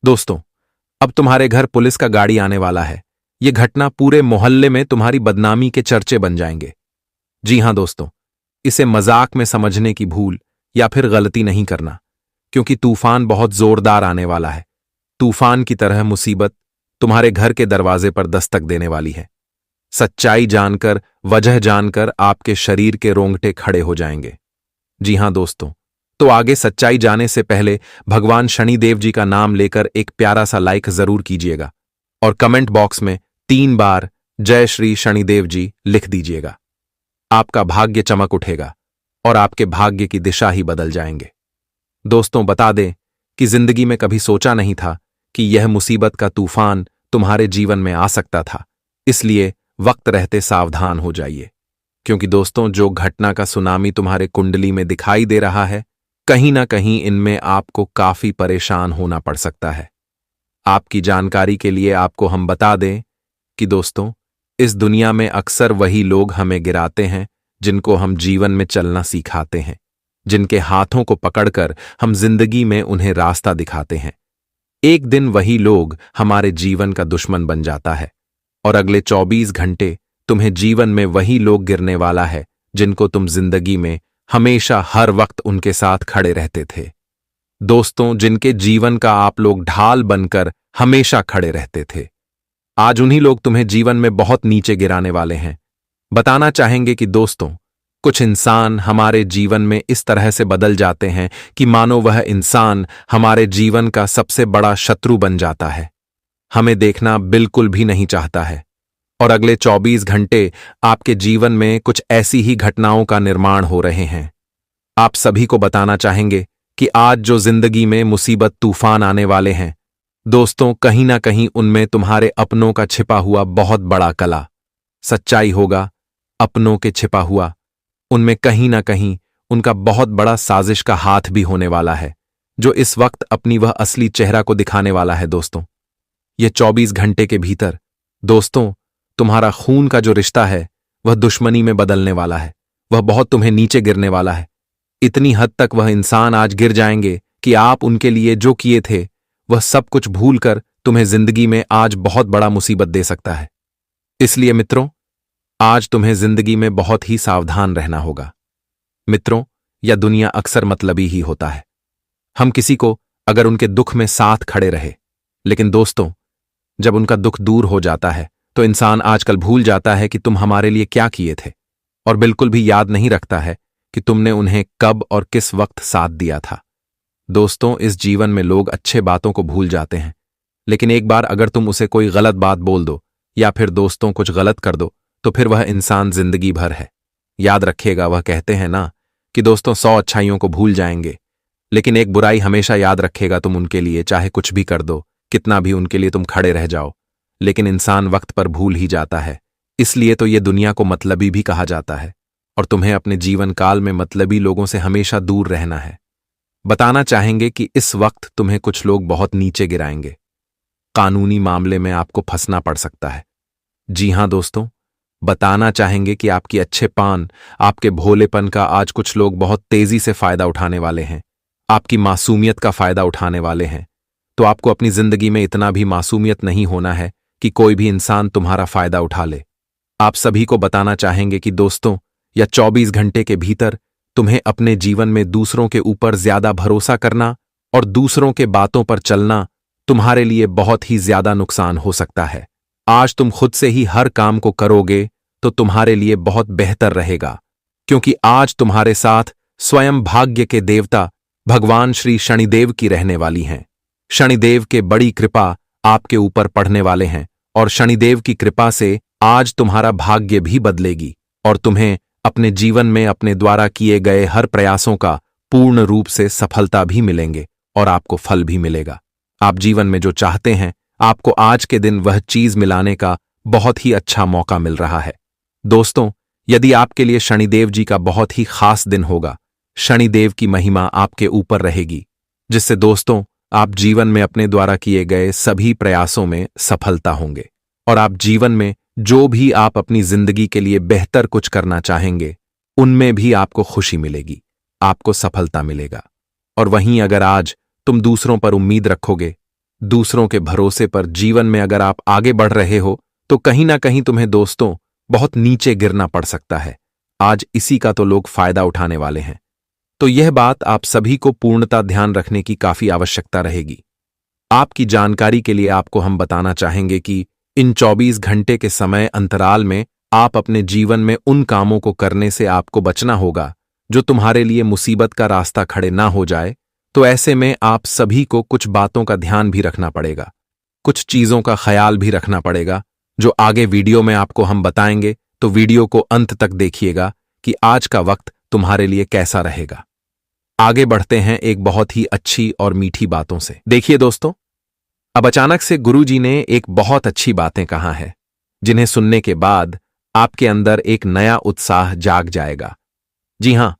दोस्तों, अब तुम्हारे घर पुलिस का गाड़ी आने वाला है। यह घटना पूरे मोहल्ले में तुम्हारी बदनामी के चर्चे बन जाएंगे। जी हां दोस्तों, इसे मजाक में समझने की भूल या फिर गलती नहीं करना, क्योंकि तूफान बहुत जोरदार आने वाला है। तूफान की तरह मुसीबत तुम्हारे घर के दरवाजे पर दस्तक देने वाली है। सच्चाई जानकर, वजह जानकर आपके शरीर के रोंगटे खड़े हो जाएंगे। जी हां दोस्तों, तो आगे सच्चाई जाने से पहले भगवान शनिदेव जी का नाम लेकर एक प्यारा सा लाइक जरूर कीजिएगा और कमेंट बॉक्स में 3 बार जय श्री शनिदेव जी लिख दीजिएगा। आपका भाग्य चमक उठेगा और आपके भाग्य की दिशा ही बदल जाएंगे। दोस्तों, बता दें कि जिंदगी में कभी सोचा नहीं था कि यह मुसीबत का तूफान तुम्हारे जीवन में आ सकता था। इसलिए वक्त रहते सावधान हो जाइए, क्योंकि दोस्तों, जो घटना का सुनामी तुम्हारे कुंडली में दिखाई दे रहा है, कहीं ना कहीं इनमें आपको काफी परेशान होना पड़ सकता है। आपकी जानकारी के लिए आपको हम बता दें कि दोस्तों, इस दुनिया में अक्सर वही लोग हमें गिराते हैं जिनको हम जीवन में चलना सिखाते हैं, जिनके हाथों को पकड़कर हम जिंदगी में उन्हें रास्ता दिखाते हैं। एक दिन वही लोग हमारे जीवन का दुश्मन बन जाता है और अगले 24 घंटे तुम्हें जीवन में वही लोग गिरने वाला है जिनको तुम जिंदगी में हमेशा हर वक्त उनके साथ खड़े रहते थे। दोस्तों, जिनके जीवन का आप लोग ढाल बनकर हमेशा खड़े रहते थे, आज उन्हीं लोग तुम्हें जीवन में बहुत नीचे गिराने वाले हैं। बताना चाहेंगे कि दोस्तों, कुछ इंसान हमारे जीवन में इस तरह से बदल जाते हैं कि मानो वह इंसान हमारे जीवन का सबसे बड़ा शत्रु बन जाता है, हमें देखना बिल्कुल भी नहीं चाहता है। और अगले 24 घंटे आपके जीवन में कुछ ऐसी ही घटनाओं का निर्माण हो रहे हैं। आप सभी को बताना चाहेंगे कि आज जो जिंदगी में मुसीबत तूफान आने वाले हैं, दोस्तों, कहीं ना कहीं उनमें तुम्हारे अपनों का छिपा हुआ बहुत बड़ा कला सच्चाई होगा। अपनों के छिपा हुआ उनमें कहीं ना कहीं उनका बहुत बड़ा साजिश का हाथ भी होने वाला है, जो इस वक्त अपनी वह असली चेहरा को दिखाने वाला है। दोस्तों, ये 24 घंटे के भीतर दोस्तों, तुम्हारा खून का जो रिश्ता है वह दुश्मनी में बदलने वाला है। वह बहुत तुम्हें नीचे गिरने वाला है। इतनी हद तक वह इंसान आज गिर जाएंगे कि आप उनके लिए जो किए थे वह सब कुछ भूलकर तुम्हें जिंदगी में आज बहुत बड़ा मुसीबत दे सकता है। इसलिए मित्रों, आज तुम्हें जिंदगी में बहुत ही सावधान रहना होगा। मित्रों, यह दुनिया अक्सर मतलबी ही होता है। हम किसी को अगर उनके दुख में साथ खड़े रहे, लेकिन दोस्तों, जब उनका दुख दूर हो जाता है तो इंसान आजकल भूल जाता है कि तुम हमारे लिए क्या किए थे, और बिल्कुल भी याद नहीं रखता है कि तुमने उन्हें कब और किस वक्त साथ दिया था। दोस्तों, इस जीवन में लोग अच्छे बातों को भूल जाते हैं, लेकिन एक बार अगर तुम उसे कोई गलत बात बोल दो या फिर दोस्तों कुछ गलत कर दो तो फिर वह इंसान जिंदगी भर है। याद रखिएगा, वह कहते हैं ना कि दोस्तों, 100 अच्छाइयों को भूल जाएंगे, लेकिन एक बुराई हमेशा याद रखेगा तुम उनके लिए, चाहे कुछ भी कर दो, कितना भी उनके लिए तुम खड़े रह जाओ। लेकिन इंसान वक्त पर भूल ही जाता है। इसलिए तो ये दुनिया को मतलबी भी कहा जाता है, और तुम्हें अपने जीवन काल में मतलबी लोगों से हमेशा दूर रहना है। बताना चाहेंगे कि इस वक्त तुम्हें कुछ लोग बहुत नीचे गिराएंगे। कानूनी मामले में आपको फंसना पड़ सकता है। जी हां दोस्तों, बताना चाहेंगे कि आपकी अच्छे पान, आपके भोलेपन का आज कुछ लोग बहुत तेजी से फायदा उठाने वाले हैं। आपकी मासूमियत का फायदा उठाने वाले हैं। तो आपको अपनी जिंदगी में इतना भी मासूमियत नहीं होना है कि कोई भी इंसान तुम्हारा फायदा उठा ले। आप सभी को बताना चाहेंगे कि दोस्तों, या 24 घंटे के भीतर तुम्हें अपने जीवन में दूसरों के ऊपर ज्यादा भरोसा करना और दूसरों के बातों पर चलना तुम्हारे लिए बहुत ही ज्यादा नुकसान हो सकता है। आज तुम खुद से ही हर काम को करोगे तो तुम्हारे लिए बहुत बेहतर रहेगा, क्योंकि आज तुम्हारे साथ स्वयं भाग्य के देवता भगवान श्री शनिदेव की रहने वाली हैं। शनिदेव के बड़ी कृपा आपके ऊपर पड़ने वाले हैं, और शनिदेव की कृपा से आज तुम्हारा भाग्य भी बदलेगी और तुम्हें अपने जीवन में अपने द्वारा किए गए हर प्रयासों का पूर्ण रूप से सफलता भी मिलेंगे और आपको फल भी मिलेगा। आप जीवन में जो चाहते हैं, आपको आज के दिन वह चीज मिलाने का बहुत ही अच्छा मौका मिल रहा है। दोस्तों, यदि आपके लिए शनिदेव जी का बहुत ही खास दिन होगा, शनिदेव की महिमा आपके ऊपर रहेगी, जिससे दोस्तों आप जीवन में अपने द्वारा किए गए सभी प्रयासों में सफलता होंगे, और आप जीवन में जो भी आप अपनी जिंदगी के लिए बेहतर कुछ करना चाहेंगे, उनमें भी आपको खुशी मिलेगी, आपको सफलता मिलेगा। और वहीं अगर आज तुम दूसरों पर उम्मीद रखोगे, दूसरों के भरोसे पर जीवन में अगर आप आगे बढ़ रहे हो तो कहीं ना कहीं तुम्हें दोस्तों बहुत नीचे गिरना पड़ सकता है। आज इसी का तो लोग फायदा उठाने वाले हैं। तो यह बात आप सभी को पूर्णता ध्यान रखने की काफी आवश्यकता रहेगी। आपकी जानकारी के लिए आपको हम बताना चाहेंगे कि इन 24 घंटे के समय अंतराल में आप अपने जीवन में उन कामों को करने से आपको बचना होगा जो तुम्हारे लिए मुसीबत का रास्ता खड़े ना हो जाए। तो ऐसे में आप सभी को कुछ बातों का ध्यान भी रखना पड़ेगा, कुछ चीजों का ख्याल भी रखना पड़ेगा जो आगे वीडियो में आपको हम बताएंगे। तो वीडियो को अंत तक देखिएगा कि आज का वक्त तुम्हारे लिए कैसा रहेगा। आगे बढ़ते हैं एक बहुत ही अच्छी और मीठी बातों से। देखिए दोस्तों, अब अचानक से गुरुजी ने एक बहुत अच्छी बातें कहा है जिन्हें सुनने के बाद आपके अंदर एक नया उत्साह जाग जाएगा। जी हां,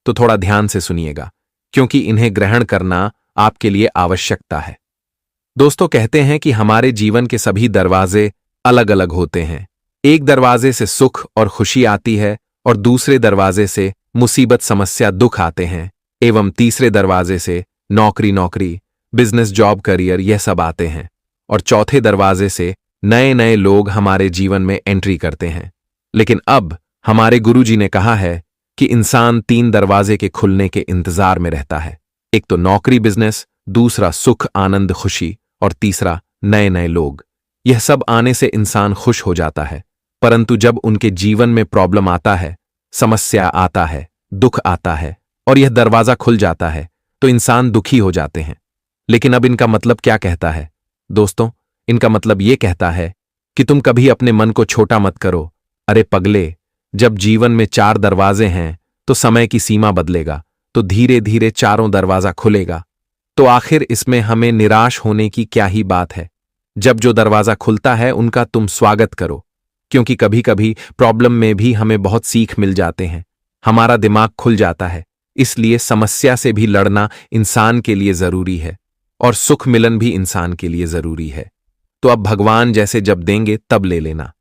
तो थोड़ा ध्यान से सुनिएगा क्योंकि इन्हें ग्रहण करना आपके लिए आवश्यकता है। दोस्तों, कहते हैं कि हमारे जीवन के सभी दरवाजे अलग अलग होते हैं। एक दरवाजे से सुख और खुशी आती है और दूसरे दरवाजे से मुसीबत, समस्या, दुख आते हैं एवं तीसरे दरवाजे से नौकरी, बिजनेस, जॉब, करियर यह सब आते हैं और चौथे दरवाजे से नए नए लोग हमारे जीवन में एंट्री करते हैं। लेकिन अब हमारे गुरुजी ने कहा है कि इंसान 3 दरवाजे के खुलने के इंतजार में रहता है। एक तो नौकरी, बिजनेस, दूसरा सुख, आनंद, खुशी और तीसरा नए नए लोग। यह सब आने से इंसान खुश हो जाता है, परंतु जब उनके जीवन में प्रॉब्लम आता है, समस्या आता है, दुख आता है और यह दरवाजा खुल जाता है तो इंसान दुखी हो जाते हैं। लेकिन अब इनका मतलब क्या कहता है दोस्तों? इनका मतलब यह कहता है कि तुम कभी अपने मन को छोटा मत करो। अरे पगले, जब जीवन में 4 दरवाजे हैं तो समय की सीमा बदलेगा तो धीरे धीरे चारों दरवाजा खुलेगा। तो आखिर इसमें हमें निराश होने की क्या ही बात है। जब जो दरवाजा खुलता है उनका तुम स्वागत करो, क्योंकि कभी कभी प्रॉब्लम में भी हमें बहुत सीख मिल जाते हैं, हमारा दिमाग खुल जाता है। इसलिए समस्या से भी लड़ना इंसान के लिए जरूरी है और सुख मिलन भी इंसान के लिए जरूरी है। तो अब भगवान जैसे जब देंगे तब ले लेना।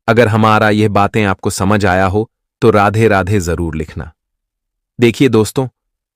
अगर हमारा यह बातें आपको समझ आया हो तो राधे राधे जरूर लिखना। देखिए दोस्तों,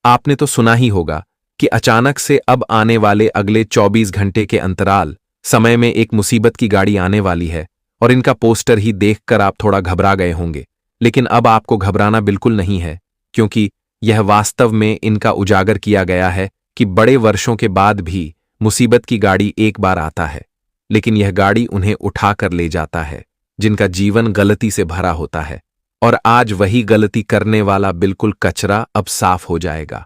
आपने तो सुना ही होगा कि अचानक से अब आने वाले अगले 24 घंटे के अंतराल समय में एक मुसीबत की गाड़ी आने वाली है और इनका पोस्टर ही देखकर आप थोड़ा घबरा गए होंगे। लेकिन अब आपको घबराना बिल्कुल नहीं है, क्योंकि यह वास्तव में इनका उजागर किया गया है कि बड़े वर्षों के बाद भी मुसीबत की गाड़ी एक बार आता है, लेकिन यह गाड़ी उन्हें उठाकर ले जाता है जिनका जीवन गलती से भरा होता है। और आज वही गलती करने वाला बिल्कुल कचरा अब साफ हो जाएगा।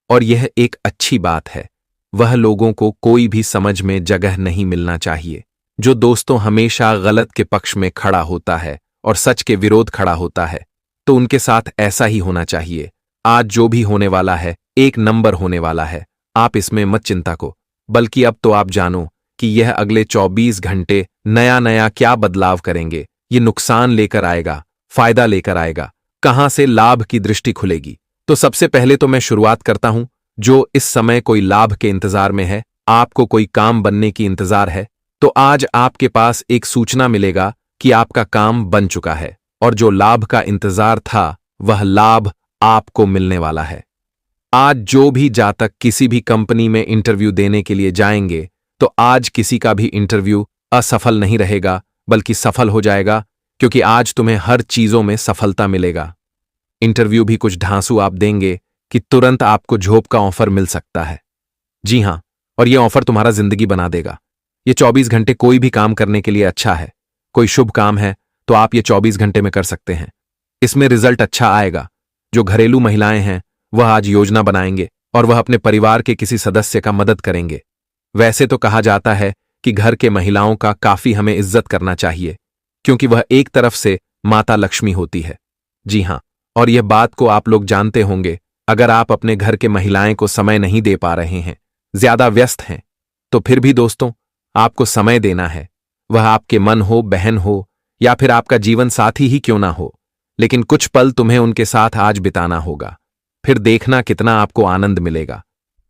और यह एक अच्छी बात है। वह लोगों को कोई भी समझ में जगह नहीं मिलना चाहिए जो दोस्तों हमेशा गलत के पक्ष में खड़ा होता है और सच के विरोध खड़ा होता है। तो उनके साथ ऐसा ही होना चाहिए। आज जो भी होने वाला है एक नंबर होने वाला है। आप इसमें मत चिंता को, बल्कि अब तो आप जानो कि यह अगले 24 घंटे नया नया क्या बदलाव करेंगे। ये नुकसान लेकर आएगा, फायदा लेकर आएगा, कहां से लाभ की दृष्टि खुलेगी। तो सबसे पहले तो मैं शुरुआत करता हूं। जो इस समय कोई लाभ के इंतजार में है, आपको कोई काम बनने की इंतजार है, तो आज आपके पास एक सूचना मिलेगा कि आपका काम बन चुका है और जो लाभ का इंतजार था वह लाभ आपको मिलने वाला है। आज जो भी जातक किसी भी कंपनी में इंटरव्यू देने के लिए जाएंगे तो आज किसी का भी इंटरव्यू असफल नहीं रहेगा बल्कि सफल हो जाएगा, क्योंकि आज तुम्हें हर चीजों में सफलता मिलेगा। इंटरव्यू भी कुछ ढांसू आप देंगे कि तुरंत आपको जॉब का ऑफर मिल सकता है। जी हां, और यह ऑफर तुम्हारा जिंदगी बना देगा। ये 24 घंटे कोई भी काम करने के लिए अच्छा है। कोई शुभ काम है तो आप ये 24 घंटे में कर सकते हैं। इसमें रिजल्ट अच्छा आएगा। जो घरेलू महिलाएं हैं वह आज योजना बनाएंगे और वह अपने परिवार के किसी सदस्य का मदद करेंगे। वैसे तो कहा जाता है कि घर के महिलाओं का काफी हमें इज्जत करना चाहिए, क्योंकि वह एक तरफ से माता लक्ष्मी होती है। जी हां, और यह बात को आप लोग जानते होंगे। अगर आप अपने घर के महिलाएं को समय नहीं दे पा रहे हैं, ज्यादा व्यस्त हैं, तो फिर भी दोस्तों आपको समय देना है। वह आपके मन हो, बहन हो या फिर आपका जीवन साथी ही क्यों ना हो, लेकिन कुछ पल तुम्हें उनके साथ आज बिताना होगा। फिर देखना कितना आपको आनंद मिलेगा।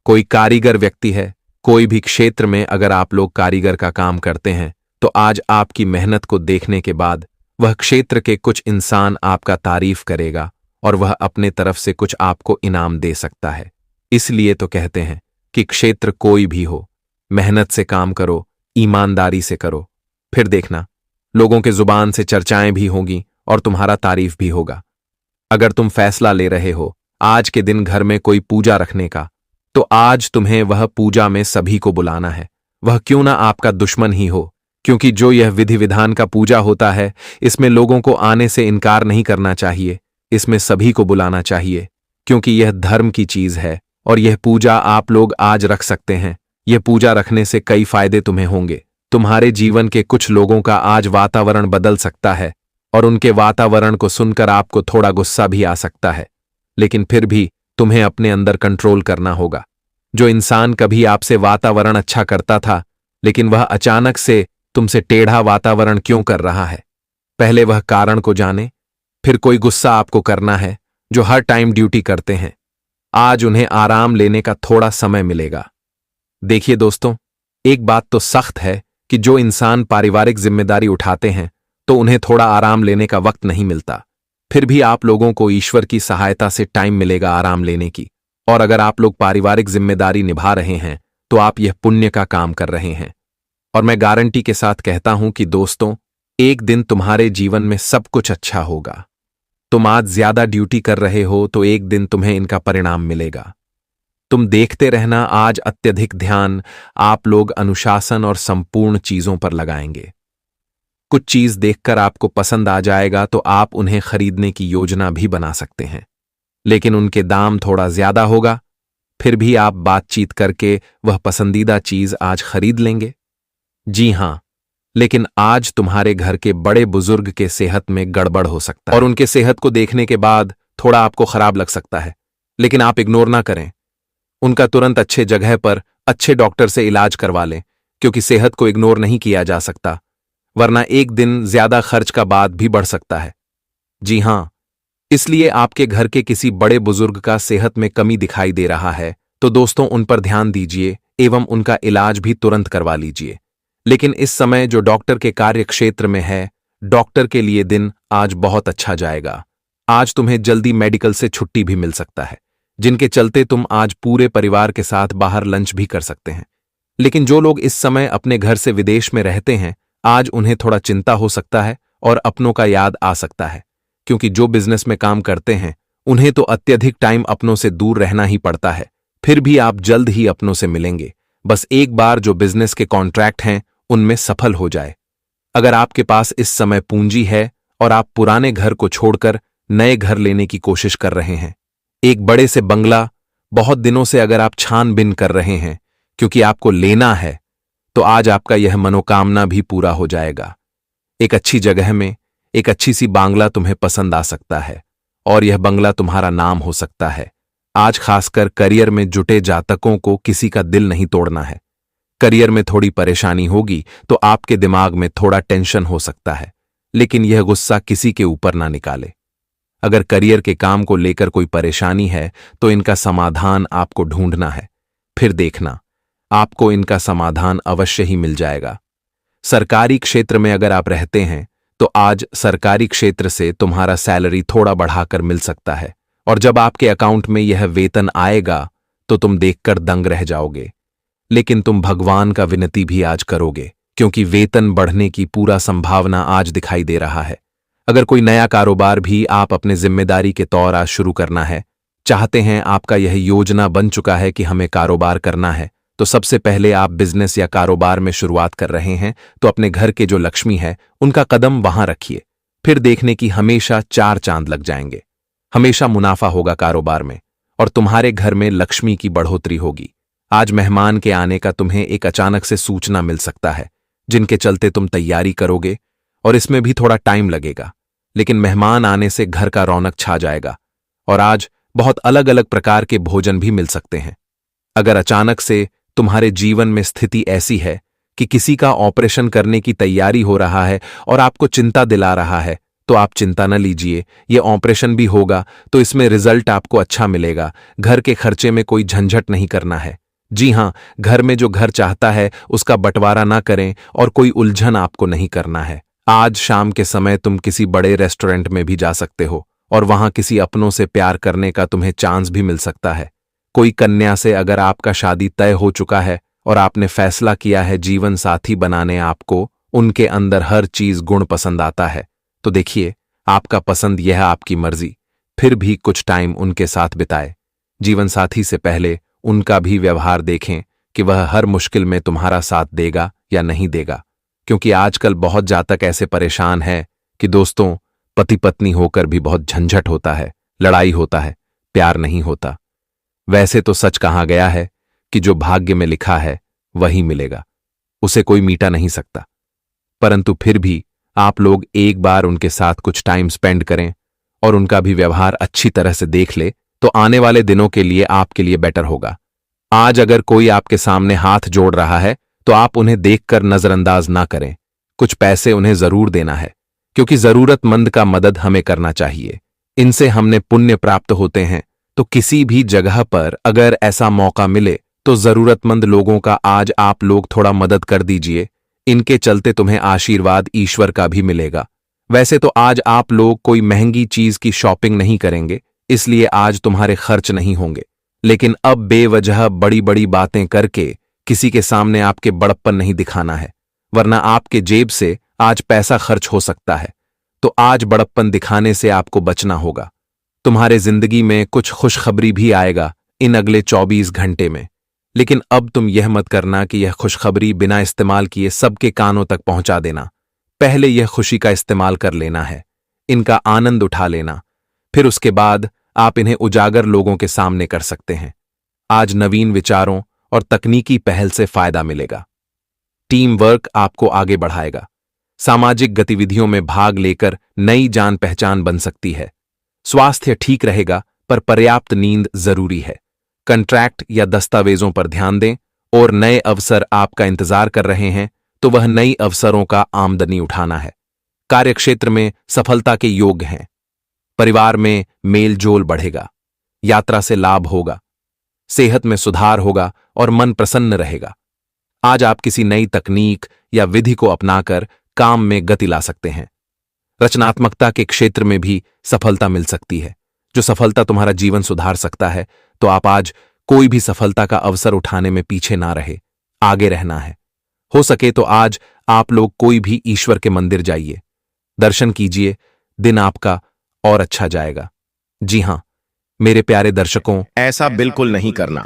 कोई कारीगर व्यक्ति है, कोई भी क्षेत्र में अगर आप लोग कारीगर का काम करते हैं तो आज आपकी मेहनत को देखने के बाद वह क्षेत्र के कुछ इंसान आपका तारीफ करेगा और वह अपने तरफ से कुछ आपको इनाम दे सकता है। इसलिए तो कहते हैं कि क्षेत्र कोई भी हो, मेहनत से काम करो, ईमानदारी से करो। फिर देखना, लोगों के जुबान से चर्चाएं भी होंगी और तुम्हारा तारीफ भी होगा। अगर तुम फैसला ले रहे हो आज के दिन घर में कोई पूजा रखने का, तो आज तुम्हें वह पूजा में सभी को बुलाना है, वह क्यों ना आपका दुश्मन ही हो, क्योंकि जो यह विधि विधान का पूजा होता है, इसमें लोगों को आने से इनकार नहीं करना चाहिए, इसमें सभी को बुलाना चाहिए, क्योंकि यह धर्म की चीज है और यह पूजा आप लोग आज रख सकते हैं। यह पूजा रखने से कई फायदे तुम्हें होंगे। तुम्हारे जीवन के कुछ लोगों का आज वातावरण बदल सकता है और उनके वातावरण को सुनकर आपको थोड़ा गुस्सा भी आ सकता है, लेकिन फिर भी तुम्हें अपने अंदर कंट्रोल करना होगा। जो इंसान कभी आपसे वातावरण अच्छा करता था, लेकिन वह अचानक से तुमसे टेढ़ा वातावरण क्यों कर रहा है, पहले वह कारण को जाने, फिर कोई गुस्सा आपको करना है। जो हर टाइम ड्यूटी करते हैं, आज उन्हें आराम लेने का थोड़ा समय मिलेगा। देखिए दोस्तों, एक बात तो सख्त है कि जो इंसान पारिवारिक जिम्मेदारी उठाते हैं तो उन्हें थोड़ा आराम लेने का वक्त नहीं मिलता। फिर भी आप लोगों को ईश्वर की सहायता से टाइम मिलेगा आराम लेने की, और अगर आप लोग पारिवारिक जिम्मेदारी निभा रहे हैं तो आप यह पुण्य का काम कर रहे हैं। और मैं गारंटी के साथ कहता हूं कि दोस्तों, एक दिन तुम्हारे जीवन में सब कुछ अच्छा होगा। तुम आज ज्यादा ड्यूटी कर रहे हो तो एक दिन तुम्हें इनका परिणाम मिलेगा। तुम देखते रहना, आज अत्यधिक ध्यान आप लोग अनुशासन और संपूर्ण चीजों पर लगाएंगे। कुछ चीज देखकर आपको पसंद आ जाएगा तो आप उन्हें खरीदने की योजना भी बना सकते हैं, लेकिन उनके दाम थोड़ा ज्यादा होगा। फिर भी आप बातचीत करके वह पसंदीदा चीज आज खरीद लेंगे। जी हां, लेकिन आज तुम्हारे घर के बड़े बुजुर्ग के सेहत में गड़बड़ हो सकता है और उनके सेहत को देखने के बाद थोड़ा आपको खराब लग सकता है, लेकिन आप इग्नोर ना करें। उनका तुरंत अच्छे जगह पर अच्छे डॉक्टर से इलाज करवा लें, क्योंकि सेहत को इग्नोर नहीं किया जा सकता, वरना एक दिन ज्यादा खर्च का बाद भी बढ़ सकता है। जी हां, इसलिए आपके घर के किसी बड़े बुजुर्ग का सेहत में कमी दिखाई दे रहा है तो दोस्तों उन पर ध्यान दीजिए एवं उनका इलाज भी तुरंत करवा लीजिए। लेकिन इस समय जो डॉक्टर के कार्य क्षेत्र में है, डॉक्टर के लिए दिन आज बहुत अच्छा जाएगा। आज तुम्हें जल्दी मेडिकल से छुट्टी भी मिल सकता है, जिनके चलते तुम आज पूरे परिवार के साथ बाहर लंच भी कर सकते हैं। लेकिन जो लोग इस समय अपने घर से विदेश में रहते हैं, आज उन्हें थोड़ा चिंता हो सकता है और अपनों का याद आ सकता है, क्योंकि जो बिजनेस में काम करते हैं उन्हें तो अत्यधिक टाइम अपनों से दूर रहना ही पड़ता है। फिर भी आप जल्द ही अपनों से मिलेंगे, बस एक बार जो बिजनेस के कॉन्ट्रैक्ट हैं उनमें सफल हो जाए। अगर आपके पास इस समय पूंजी है और आप पुराने घर को छोड़कर नए घर लेने की कोशिश कर रहे हैं, एक बड़े से बंगला बहुत दिनों से अगर आप छानबीन कर रहे हैं क्योंकि आपको लेना है, तो आज आपका यह मनोकामना भी पूरा हो जाएगा। एक अच्छी जगह में एक अच्छी सी बांग्ला तुम्हें पसंद आ सकता है और यह बंगला तुम्हारा नाम हो सकता है। आज खासकर करियर में जुटे जातकों को किसी का दिल नहीं तोड़ना है। करियर में थोड़ी परेशानी होगी तो आपके दिमाग में थोड़ा टेंशन हो सकता है, लेकिन यह गुस्सा किसी के ऊपर ना निकाले। अगर करियर के काम को लेकर कोई परेशानी है तो इनका समाधान आपको ढूंढना है, फिर देखना आपको इनका समाधान अवश्य ही मिल जाएगा। सरकारी क्षेत्र में अगर आप रहते हैं तो आज सरकारी क्षेत्र से तुम्हारा सैलरी थोड़ा बढ़ाकर मिल सकता है, और जब आपके अकाउंट में यह वेतन आएगा तो तुम देखकर दंग रह जाओगे। लेकिन तुम भगवान का विनती भी आज करोगे, क्योंकि वेतन बढ़ने की पूरा संभावना आज दिखाई दे रहा है। अगर कोई नया कारोबार भी आप अपने जिम्मेदारी के तौर आज शुरू करना है, चाहते हैं, आपका यह योजना बन चुका है कि हमें कारोबार करना है, तो सबसे पहले आप बिजनेस या कारोबार में शुरुआत कर रहे हैं तो अपने घर के जो लक्ष्मी है उनका कदम वहां रखिए। फिर देखने की हमेशा 4 चांद लग जाएंगे। हमेशा मुनाफा होगा कारोबार में और तुम्हारे घर में लक्ष्मी की बढ़ोतरी होगी। आज मेहमान के आने का तुम्हें एक अचानक से सूचना मिल सकता है, जिनके चलते तुम तैयारी करोगे और इसमें भी थोड़ा टाइम लगेगा, लेकिन मेहमान आने से घर का रौनक छा जाएगा और आज बहुत अलग अलग प्रकार के भोजन भी मिल सकते हैं। अगर अचानक से तुम्हारे जीवन में स्थिति ऐसी है कि किसी का ऑपरेशन करने की तैयारी हो रहा है और आपको चिंता दिला रहा है, तो आप चिंता न लीजिए, ये ऑपरेशन भी होगा तो इसमें रिजल्ट आपको अच्छा मिलेगा। घर के खर्चे में कोई झंझट नहीं करना है। जी हां, घर में जो घर चाहता है उसका बंटवारा ना करें और कोई उलझन आपको नहीं करना है। आज शाम के समय तुम किसी बड़े रेस्टोरेंट में भी जा सकते हो और वहां किसी अपनों से प्यार करने का तुम्हें चांस भी मिल सकता है। कोई कन्या से अगर आपका शादी तय हो चुका है और आपने फैसला किया है जीवन साथी बनाने, आपको उनके अंदर हर चीज गुण पसंद आता है, तो देखिए आपका पसंद यह आपकी मर्जी, फिर भी कुछ टाइम उनके साथ बिताए। जीवन साथी से पहले उनका भी व्यवहार देखें कि वह हर मुश्किल में तुम्हारा साथ देगा या नहीं देगा, क्योंकि आजकल बहुत जातक ऐसे परेशान है कि दोस्तों पति पत्नी होकर भी बहुत झंझट होता है, लड़ाई होता है, प्यार नहीं होता। वैसे तो सच कहा गया है कि जो भाग्य में लिखा है वही मिलेगा, उसे कोई मीटा नहीं सकता। परंतु फिर भी आप लोग एक बार उनके साथ कुछ टाइम स्पेंड करें और उनका भी व्यवहार अच्छी तरह से देख ले, तो आने वाले दिनों के लिए आपके लिए बेटर होगा। आज अगर कोई आपके सामने हाथ जोड़ रहा है तो आप उन्हें देखकर नजरअंदाज ना करें, कुछ पैसे उन्हें जरूर देना है, क्योंकि जरूरतमंद का मदद हमें करना चाहिए, इनसे हमने पुण्य प्राप्त होते हैं। तो किसी भी जगह पर अगर ऐसा मौका मिले तो जरूरतमंद लोगों का आज आप लोग थोड़ा मदद कर दीजिए, इनके चलते तुम्हें आशीर्वाद ईश्वर का भी मिलेगा। वैसे तो आज आप लोग कोई महंगी चीज की शॉपिंग नहीं करेंगे, इसलिए आज तुम्हारे खर्च नहीं होंगे, लेकिन अब बेवजह बड़ी बड़ी बातें करके किसी के सामने आपके बड़प्पन नहीं दिखाना है, वरना आपके जेब से आज पैसा खर्च हो सकता है। तो आज बड़प्पन दिखाने से आपको बचना होगा। तुम्हारे जिंदगी में कुछ खुशखबरी भी आएगा इन अगले 24 घंटे में, लेकिन अब तुम यह मत करना कि यह खुशखबरी बिना इस्तेमाल किए सबके कानों तक पहुंचा देना। पहले यह खुशी का इस्तेमाल कर लेना है, इनका आनंद उठा लेना, फिर उसके बाद आप इन्हें उजागर लोगों के सामने कर सकते हैं। आज नवीन विचारों और तकनीकी पहल से फायदा मिलेगा। टीम वर्क आपको आगे बढ़ाएगा। सामाजिक गतिविधियों में भाग लेकर नई जान पहचान बन सकती है। स्वास्थ्य ठीक रहेगा, पर पर्याप्त नींद जरूरी है। कॉन्ट्रैक्ट या दस्तावेजों पर ध्यान दें, और नए अवसर आपका इंतजार कर रहे हैं तो वह नई अवसरों का आमदनी उठाना है। कार्यक्षेत्र में सफलता के योग हैं। परिवार में मेल जोल बढ़ेगा। यात्रा से लाभ होगा। सेहत में सुधार होगा और मन प्रसन्न रहेगा। आज आप किसी नई तकनीक या विधि को अपनाकर काम में गति ला सकते हैं। रचनात्मकता के क्षेत्र में भी सफलता मिल सकती है, जो सफलता तुम्हारा जीवन सुधार सकता है। तो आप आज कोई भी सफलता का अवसर उठाने में पीछे ना रहे, आगे रहना है। हो सके तो आज आप लोग कोई भी ईश्वर के मंदिर जाइए, दर्शन कीजिए, दिन आपका और अच्छा जाएगा। जी हां मेरे प्यारे दर्शकों, ऐसा बिल्कुल नहीं करना,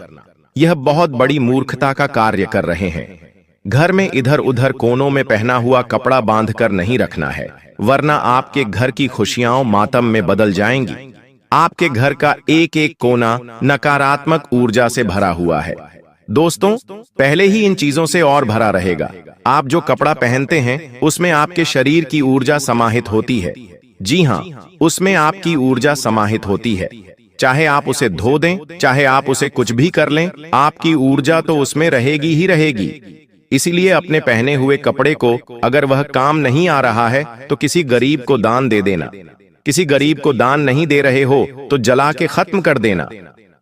यह बहुत बड़ी मूर्खता का कार्य कर रहे हैं। घर में इधर उधर कोनों में पहना हुआ कपड़ा बांधकर नहीं रखना है, वरना आपके घर की खुशियां मातम में बदल जाएंगी। आपके घर का एक एक कोना नकारात्मक ऊर्जा से भरा हुआ है। दोस्तों, पहले ही इन चीजों से और भरा रहेगा। आप जो कपड़ा पहनते हैं उसमें आपके शरीर की ऊर्जा समाहित होती है। जी हां, उसमें आपकी ऊर्जा समाहित होती है। चाहे आप उसे धो दें, चाहे आप उसे कुछ भी कर लें, आपकी ऊर्जा तो उसमें रहेगी ही रहेगी। इसीलिए अपने पहने हुए कपड़े को अगर वह काम नहीं आ रहा है तो किसी गरीब को दान दे देना। किसी गरीब को दान नहीं दे रहे हो तो जला के खत्म कर देना,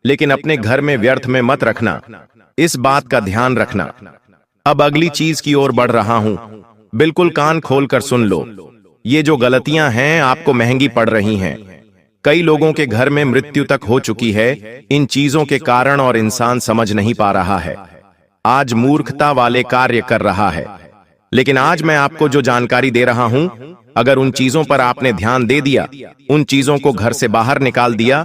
लेकिन अपने घर में व्यर्थ में मत रखना। इस बात का ध्यान रखना। अब अगली चीज की ओर बढ़ रहा हूं, बिल्कुल कान खोलकर सुन लो। ये जो गलतियां हैं आपको महंगी पड़ रही हैं। कई लोगों के घर में मृत्यु तक हो चुकी है इन चीजों के कारण, और इंसान समझ नहीं पा रहा है। आज मूर्खता वाले कार्य कर रहा है। लेकिन आज मैं आपको जो जानकारी दे रहा हूं, अगर उन चीजों पर आपने ध्यान दे दिया, उन चीजों को घर से बाहर निकाल दिया,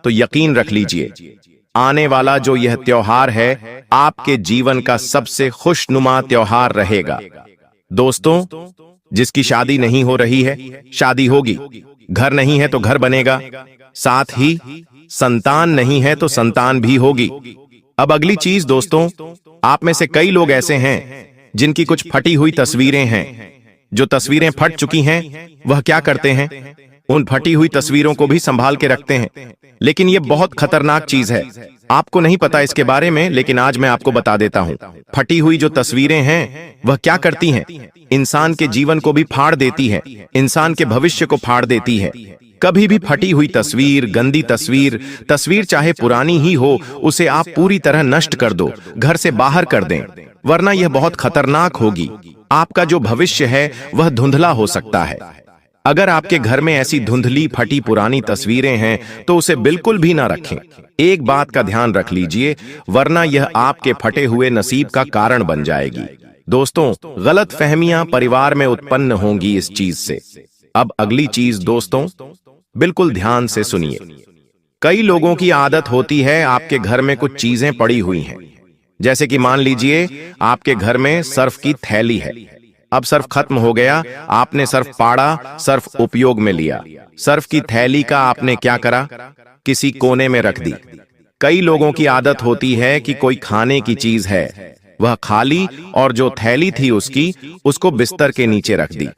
तो यकीन रख लीजिए आने वाला जो यह त्योहार है आपके जीवन का सबसे खुशनुमा त्योहार रहेगा। दोस्तों, जिसकी शादी नहीं हो रही है, शादी होगी। घर नहीं है तो घर बनेगा, साथ ही संतान नहीं है तो संतान भी होगी। अब अगली चीज दोस्तों, आप में से कई लोग ऐसे हैं जिनकी कुछ फटी हुई तस्वीरें हैं। जो तस्वीरें फट चुकी हैं वह क्या करते हैं, उन फटी हुई तस्वीरों को भी संभाल के रखते हैं। लेकिन यह बहुत खतरनाक चीज है। आपको नहीं पता इसके बारे में, लेकिन आज मैं आपको बता देता हूं। फटी हुई जो तस्वीरें हैं वह क्या करती हैं, इंसान के जीवन को भी फाड़ देती है, इंसान के भविष्य को फाड़ देती है। कभी भी फटी हुई तस्वीर, गंदी तस्वीर चाहे पुरानी ही हो, उसे आप पूरी तरह नष्ट कर दो, घर से बाहर कर दें, वरना यह बहुत खतरनाक होगी। आपका जो भविष्य है वह धुंधला हो सकता है। अगर आपके घर में ऐसी धुंधली फटी पुरानी तस्वीरें हैं तो उसे बिल्कुल भी ना रखें। एक बात का ध्यान रख लीजिए, वरना यह आपके फटे हुए नसीब का कारण बन जाएगी। दोस्तों, गलत फहमियां परिवार में उत्पन्न होंगी इस चीज से। अब अगली चीज दोस्तों, बिल्कुल ध्यान से सुनिए। कई लोगों की आदत होती है, आपके घर में कुछ चीजें पड़ी हुई हैं, जैसे कि मान लीजिए आपके घर में सर्फ की थैली है। अब सर्फ खत्म हो गया, आपने सर्फ पाड़ा, सर्फ उपयोग में लिया। सर्फ की थैली का आपने क्या करा? किसी कोने में रख दी। कई लोगों की आदत होती है कि कोई खाने की चीज है, वह खाली, और जो थैली थी उसको बिस्तर के नीचे रख दी।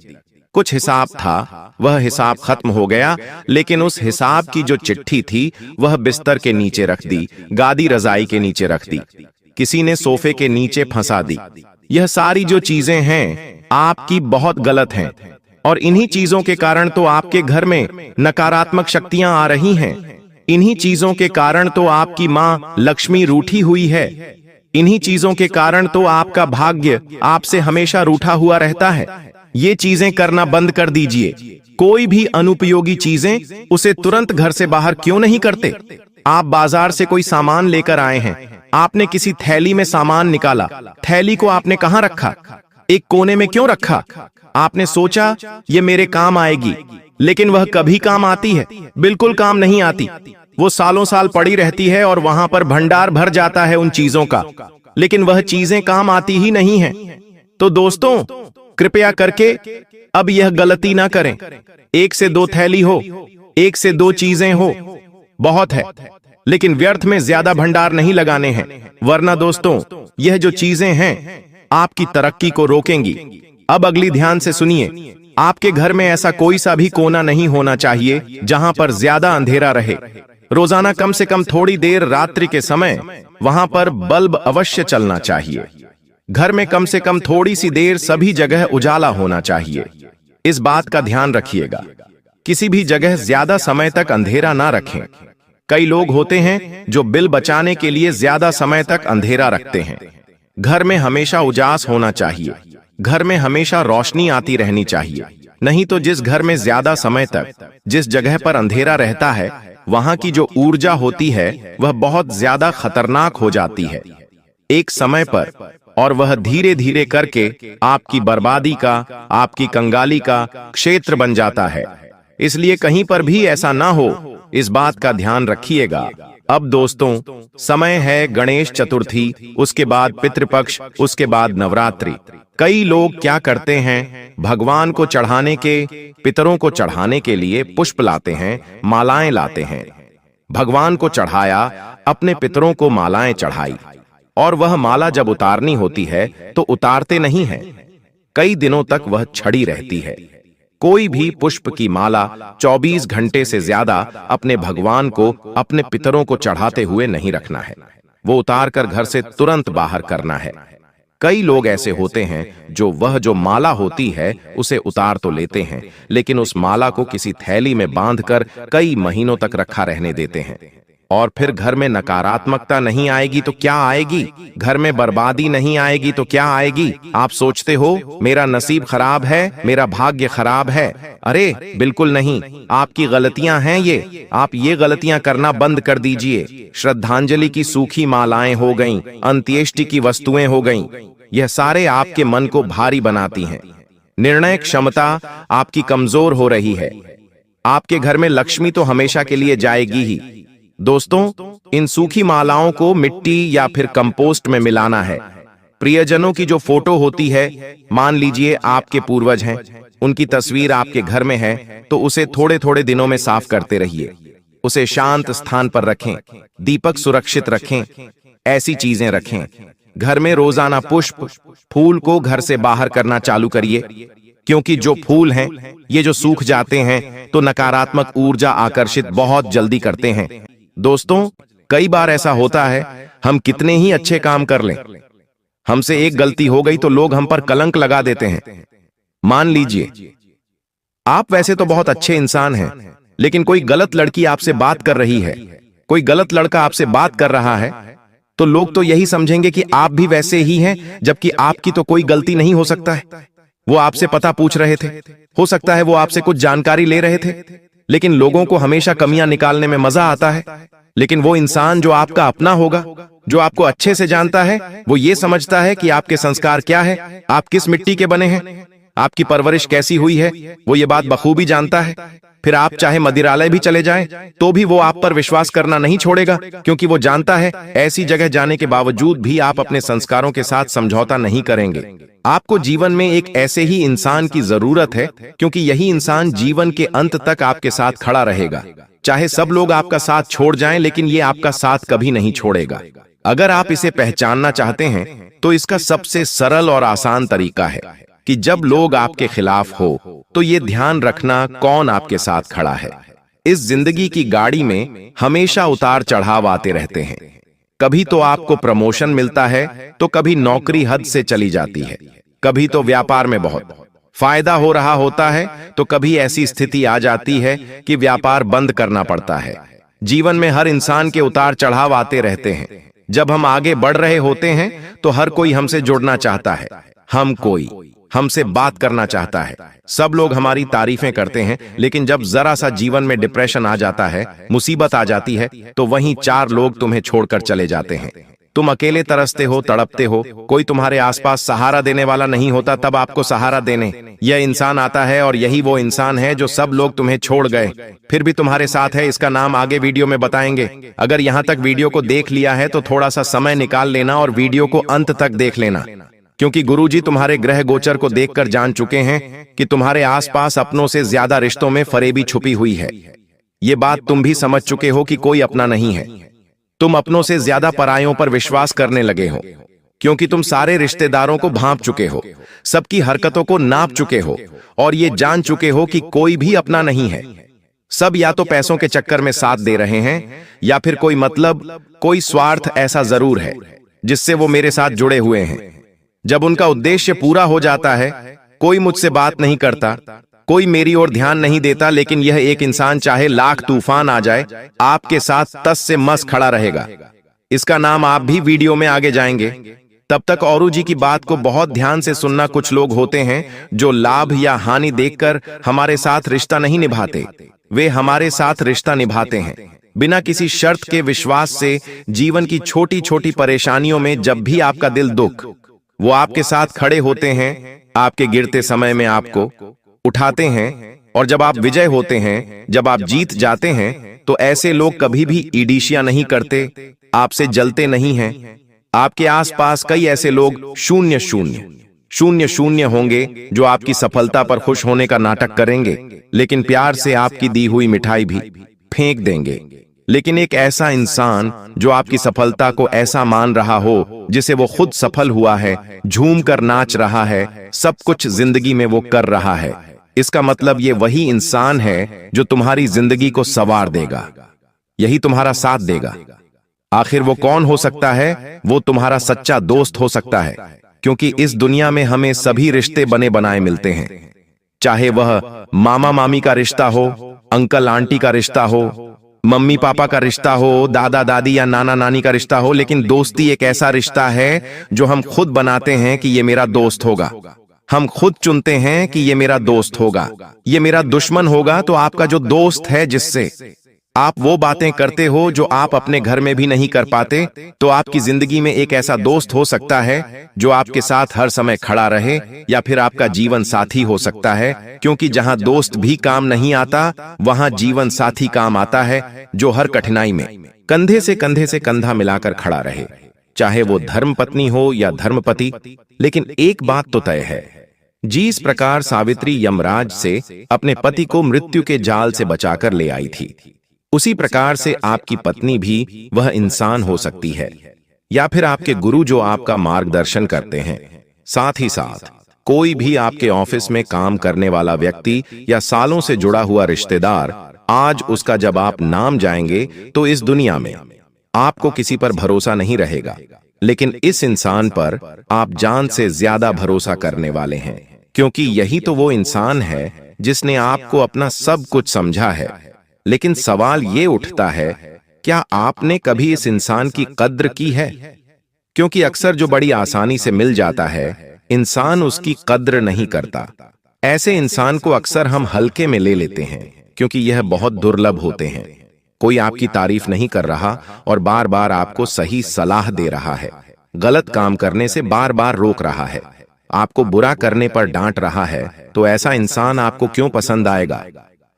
कुछ हिसाब था, वह हिसाब खत्म हो गया, लेकिन उस हिसाब की जो चिट्ठी थी वह बिस्तर के नीचे रख दी, गादी रजाई के नीचे रख दी, किसी ने सोफे के नीचे फंसा दी। यह सारी जो चीजें हैं आपकी बहुत गलत हैं, और इन्हीं चीजों के कारण तो आपके घर में नकारात्मक शक्तियां आ रही हैं। इन्हीं चीजों के कारण तो आपकी मां लक्ष्मी रूठी हुई है। इन्हीं चीजों के कारण तो आपका भाग्य आपसे हमेशा रूठा हुआ रहता है। ये चीजें करना बंद कर दीजिए। कोई भी अनुपयोगी चीजें, उसे तुरंत घर से बाहर क्यों नहीं करते? आप बाजार से कोई सामान लेकर आए हैं, आपने किसी थैली में सामान निकाला, थैली को आपने कहां रखा? एक कोने में क्यों रखा? आपने सोचा ये मेरे काम आएगी, लेकिन वह कभी काम आती है? बिल्कुल काम नहीं आती। वो सालों साल पड़ी रहती है और वहां पर भंडार भर जाता है उन चीजों का, लेकिन वह चीजें काम आती ही नहीं है। तो दोस्तों, कृपया करके अब यह गलती ना करें। 1 से 2 थैली हो, 1 से 2 चीजें हो, बहुत है, लेकिन व्यर्थ में ज्यादा भंडार नहीं लगाने हैं, वरना दोस्तों यह जो चीजें हैं आपकी तरक्की को रोकेंगी। अब अगली ध्यान से सुनिए। आपके घर में ऐसा कोई सा भी कोना नहीं होना चाहिए जहां पर ज्यादा अंधेरा रहे। रोजाना कम से कम थोड़ी देर रात्रि के समय वहां पर बल्ब अवश्य चलना चाहिए। घर में कम से कम थोड़ी सी देर सभी जगह उजाला होना चाहिए। इस बात का ध्यान रखिएगा, किसी भी जगह ज्यादा समय तक अंधेरा ना रखें। कई लोग होते हैं जो बिल बचाने के लिए ज्यादा समय तक अंधेरा रखते हैं। घर में हमेशा उजास होना चाहिए, घर में हमेशा रोशनी आती रहनी चाहिए। नहीं तो जिस घर में ज्यादा समय तक जिस जगह पर अंधेरा रहता है, वहां की जो ऊर्जा होती है वह बहुत ज्यादा खतरनाक हो जाती है एक समय पर, और वह धीरे धीरे करके आपकी बर्बादी का, आपकी कंगाली का क्षेत्र बन जाता है। इसलिए कहीं पर भी ऐसा ना हो, इस बात का ध्यान रखिएगा। अब दोस्तों, समय है गणेश चतुर्थी, उसके बाद पितृपक्ष, उसके बाद नवरात्रि। कई लोग क्या करते हैं, भगवान को चढ़ाने के, पितरों को चढ़ाने के लिए पुष्प लाते हैं, मालाएं लाते हैं। भगवान को चढ़ाया, अपने पितरों को मालाएं चढ़ाई, और वह माला जब उतारनी होती है तो उतारते नहीं हैं। कई दिनों तक वह छड़ी रहती है। कोई भी पुष्प की माला 24 घंटे से ज्यादा अपने भगवान को, अपने पितरों को चढ़ाते हुए नहीं रखना है। वो उतार कर घर से तुरंत बाहर करना है। कई लोग ऐसे होते हैं जो माला होती है उसे उतार तो लेते हैं, लेकिन उस माला को किसी थैली में बांधकर कई महीनों तक रखा रहने देते हैं। और फिर घर में नकारात्मकता नहीं आएगी तो क्या आएगी? घर में बर्बादी नहीं आएगी तो क्या आएगी? आप सोचते हो मेरा नसीब खराब है, मेरा भाग्य खराब है। अरे बिल्कुल नहीं, आपकी गलतियां हैं ये। आप ये गलतियां करना बंद कर दीजिए। श्रद्धांजलि की सूखी मालाएं हो गईं, अंत्येष्टि की वस्तुएं हो गईं, यह सारे आपके मन को भारी बनाती हैं। निर्णय क्षमता आपकी कमजोर हो रही है। आपके घर में लक्ष्मी तो हमेशा के लिए जाएगी ही। दोस्तों, इन सूखी मालाओं को मिट्टी या फिर कंपोस्ट में मिलाना है। प्रियजनों की जो फोटो होती है, मान लीजिए आपके पूर्वज हैं, उनकी तस्वीर आपके घर में है, तो उसे थोड़े थोड़े दिनों में साफ करते रहिए। उसे शांत स्थान पर रखें, दीपक सुरक्षित रखें, ऐसी चीजें रखें। घर में रोजाना पुष्प, फूल को घर से बाहर करना चालू करिए, क्योंकि जो फूल हैं ये जो सूख जाते हैं तो नकारात्मक ऊर्जा आकर्षित बहुत जल्दी करते हैं। दोस्तों, कई बार ऐसा होता है, हम कितने ही अच्छे काम कर लें, हमसे एक गलती हो गई तो लोग हम पर कलंक लगा देते हैं। मान लीजिए आप वैसे तो बहुत अच्छे इंसान हैं, लेकिन कोई गलत लड़की आपसे बात कर रही है, कोई गलत लड़का आपसे बात कर रहा है, तो लोग तो यही समझेंगे कि आप भी वैसे ही हैं, जबकि आपकी तो कोई गलती नहीं हो सकता है। वो आपसे पता पूछ रहे थे, हो सकता है वो आपसे कुछ जानकारी ले रहे थे। लेकिन लोगों को हमेशा कमियां निकालने में मजा आता है। लेकिन वो इंसान जो आपका अपना होगा, जो आपको अच्छे से जानता है, वो ये समझता है कि आपके संस्कार क्या है, आप किस मिट्टी के बने हैं, आपकी परवरिश कैसी हुई है, वो ये बात बखूबी जानता है। फिर आप चाहे मदिरालय भी चले जाएं, तो भी वो आप पर विश्वास करना नहीं छोड़ेगा, क्योंकि वो जानता है ऐसी जगह जाने के बावजूद भी आप अपने संस्कारों के साथ समझौता नहीं करेंगे। आपको जीवन में एक ऐसे ही इंसान की जरूरत है, क्योंकि यही इंसान जीवन के अंत तक आपके साथ खड़ा रहेगा। चाहे सब लोग आपका साथ छोड़ जाएं, लेकिन ये आपका साथ कभी नहीं छोड़ेगा। अगर आप इसे पहचानना चाहते हैं, तो इसका सबसे सरल और आसान तरीका है कि जब लोग आपके खिलाफ हो, तो ये ध्यान रखना कौन आपके साथ खड़ा है। इस जिंदगी की गाड़ी में हमेशा उतार चढ़ाव आते रहते हैं। कभी तो आपको प्रमोशन मिलता है, तो कभी नौकरी हद से चली जाती है, कभी तो व्यापार में बहुत फायदा हो रहा होता है, तो कभी ऐसी स्थिति आ जाती है कि व्यापार बंद करना पड़ता है। जीवन में हर इंसान के उतार चढ़ाव आते रहते हैं। जब हम आगे बढ़ रहे होते हैं, तो हर कोई हमसे जुड़ना चाहता है, कोई हमसे बात करना चाहता है, सब लोग हमारी तारीफें करते हैं। लेकिन जब जरा सा जीवन में डिप्रेशन आ जाता है, मुसीबत आ जाती है, तो वहीं 4 लोग तुम्हें छोड़कर चले जाते हैं। तुम अकेले तरसते हो, तड़पते हो, कोई तुम्हारे आसपास सहारा देने वाला नहीं होता। तब आपको सहारा देने यह इंसान आता है, और यही वो इंसान है जो सब लोग तुम्हें छोड़ गए, फिर भी तुम्हारे साथ है। इसका नाम आगे वीडियो में बताएंगे। अगर यहां तक वीडियो को देख लिया है, तो थोड़ा सा समय निकाल लेना और वीडियो को अंत तक देख लेना, क्योंकि गुरुजी तुम्हारे ग्रह गोचर को देखकर जान चुके हैं कि तुम्हारे आसपास अपनों से ज्यादा रिश्तों में फरेबी छुपी हुई है। ये बात तुम भी समझ चुके हो कि कोई अपना नहीं है। तुम अपनों से ज्यादा परायों पर विश्वास करने लगे हो, क्योंकि तुम सारे रिश्तेदारों को भांप चुके हो, सबकी हरकतों को नाप चुके हो, और ये जान चुके हो कि कोई भी अपना नहीं है। सब या तो पैसों के चक्कर में साथ दे रहे हैं, या फिर कोई मतलब, कोई स्वार्थ ऐसा जरूर है जिससे वो मेरे साथ जुड़े हुए हैं। जब उनका उद्देश्य पूरा हो जाता है, कोई मुझसे बात नहीं करता, कोई मेरी ओर ध्यान नहीं देता, लेकिन यह एक इंसान चाहे लाख तूफान आ जाए, आपके साथ तस से मस खड़ा रहेगा। इसका नाम आप भी वीडियो में आगे जाएंगे। तब तक औरू जी की बात को बहुत ध्यान से सुनना। कुछ लोग होते हैं जो लाभ या हानि देखकर हमारे साथ रिश्ता नहीं निभाते, वे हमारे साथ रिश्ता निभाते हैं बिना किसी शर्त के, विश्वास से। जीवन की छोटी छोटी परेशानियों में जब भी आपका दिल दुख, वो आपके साथ खड़े होते हैं, आपके गिरते समय में आपको उठाते हैं, और जब आप विजय होते हैं, जब आप जीत जाते हैं, तो ऐसे लोग कभी भी ईर्ष्या नहीं करते, आपसे जलते नहीं हैं। आपके आसपास कई ऐसे लोग शून्य शून्य शून्य शून्य होंगे जो आपकी सफलता पर खुश होने का नाटक करेंगे, लेकिन प्यार से आपकी दी हुई मिठाई भी फेंक देंगे। लेकिन एक ऐसा इंसान जो आपकी सफलता को ऐसा मान रहा हो जिसे वो खुद सफल हुआ है, झूम कर नाच रहा है, सब कुछ जिंदगी में वो कर रहा है, इसका मतलब ये वही इंसान है जो तुम्हारी जिंदगी को संवार देगा, यही तुम्हारा साथ देगा। आखिर वो कौन हो सकता है? वो तुम्हारा सच्चा दोस्त हो सकता है, क्योंकि इस दुनिया में हमें सभी रिश्ते बने बनाए मिलते हैं, चाहे वह मामा मामी का रिश्ता हो, अंकल आंटी का रिश्ता हो, मम्मी पापा का रिश्ता हो, दादा दादी या नाना नानी का रिश्ता हो। लेकिन दोस्ती एक ऐसा रिश्ता है जो हम खुद बनाते हैं कि ये मेरा दोस्त होगा। हम खुद चुनते हैं कि ये मेरा दोस्त होगा, ये मेरा दुश्मन होगा। तो आपका जो दोस्त है, जिससे आप वो बातें करते हो जो आप अपने घर में भी नहीं कर पाते, तो आपकी जिंदगी में एक ऐसा दोस्त हो सकता है जो आपके साथ हर समय खड़ा रहे, या फिर आपका जीवन साथी हो सकता है, क्योंकि जहां दोस्त भी काम नहीं आता, वहां जीवन साथी काम आता है, जो हर कठिनाई में कंधे से कंधा मिलाकर खड़ा रहे, चाहे वो धर्म पत्नी हो या धर्मपति। लेकिन एक बात तो तय है, जिस प्रकार सावित्री यमराज से अपने पति को मृत्यु के जाल से बचाकर ले आई थी, उसी प्रकार से आपकी पत्नी भी वह इंसान हो सकती है, या फिर आपके गुरु जो आपका मार्गदर्शन करते हैं। साथ ही साथ कोई भी आपके ऑफिस में काम करने वाला व्यक्ति या सालों से जुड़ा हुआ रिश्तेदार, आज उसका जब आप नाम जाएंगे, तो इस दुनिया में आपको किसी पर भरोसा नहीं रहेगा, लेकिन इस इंसान पर आप जान से ज्यादा भरोसा करने वाले हैं, क्योंकि यही तो वो इंसान है जिसने आपको अपना सब कुछ समझा है। लेकिन सवाल ये उठता है, क्या आपने कभी इस इंसान की कद्र की है? क्योंकि अक्सर जो बड़ी आसानी से मिल जाता है, इंसान उसकी कद्र नहीं करता। ऐसे इंसान को अक्सर हम हल्के में ले लेते हैं क्योंकि यह बहुत दुर्लभ होते हैं। कोई आपकी तारीफ नहीं कर रहा और बार बार आपको सही सलाह दे रहा है, गलत काम करने से बार बार रोक रहा है, आपको बुरा करने पर डांट रहा है, तो ऐसा इंसान आपको क्यों पसंद आएगा?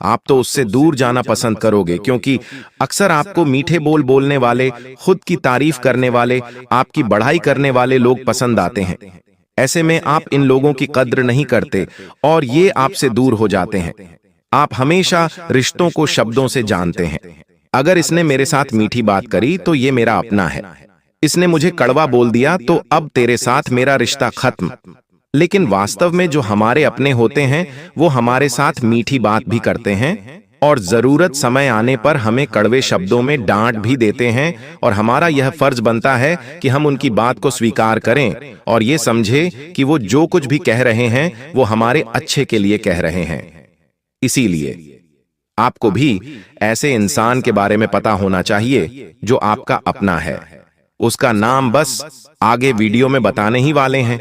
आप तो उससे दूर जाना पसंद करोगे, क्योंकि अक्सर आपको मीठे बोल बोलने वाले, खुद की तारीफ करने वाले, आपकी बढ़ाई करने वाले लोग पसंद आते हैं। ऐसे में आप इन लोगों की कद्र नहीं करते और ये आपसे दूर हो जाते हैं। आप हमेशा रिश्तों को शब्दों से जानते हैं। अगर इसने मेरे साथ मीठी बात करी तो ये मेरा अपना है, इसने मुझे कड़वा बोल दिया तो अब तेरे साथ मेरा रिश्ता खत्म। लेकिन वास्तव में जो हमारे अपने होते हैं वो हमारे साथ मीठी बात भी करते हैं और जरूरत समय आने पर हमें कड़वे शब्दों में डांट भी देते हैं, और हमारा यह फर्ज बनता है कि हम उनकी बात को स्वीकार करें और ये समझे कि वो जो कुछ भी कह रहे हैं वो हमारे अच्छे के लिए कह रहे हैं। इसीलिए आपको भी ऐसे इंसान के बारे में पता होना चाहिए जो आपका अपना है। उसका नाम बस आगे वीडियो में बताने ही वाले हैं।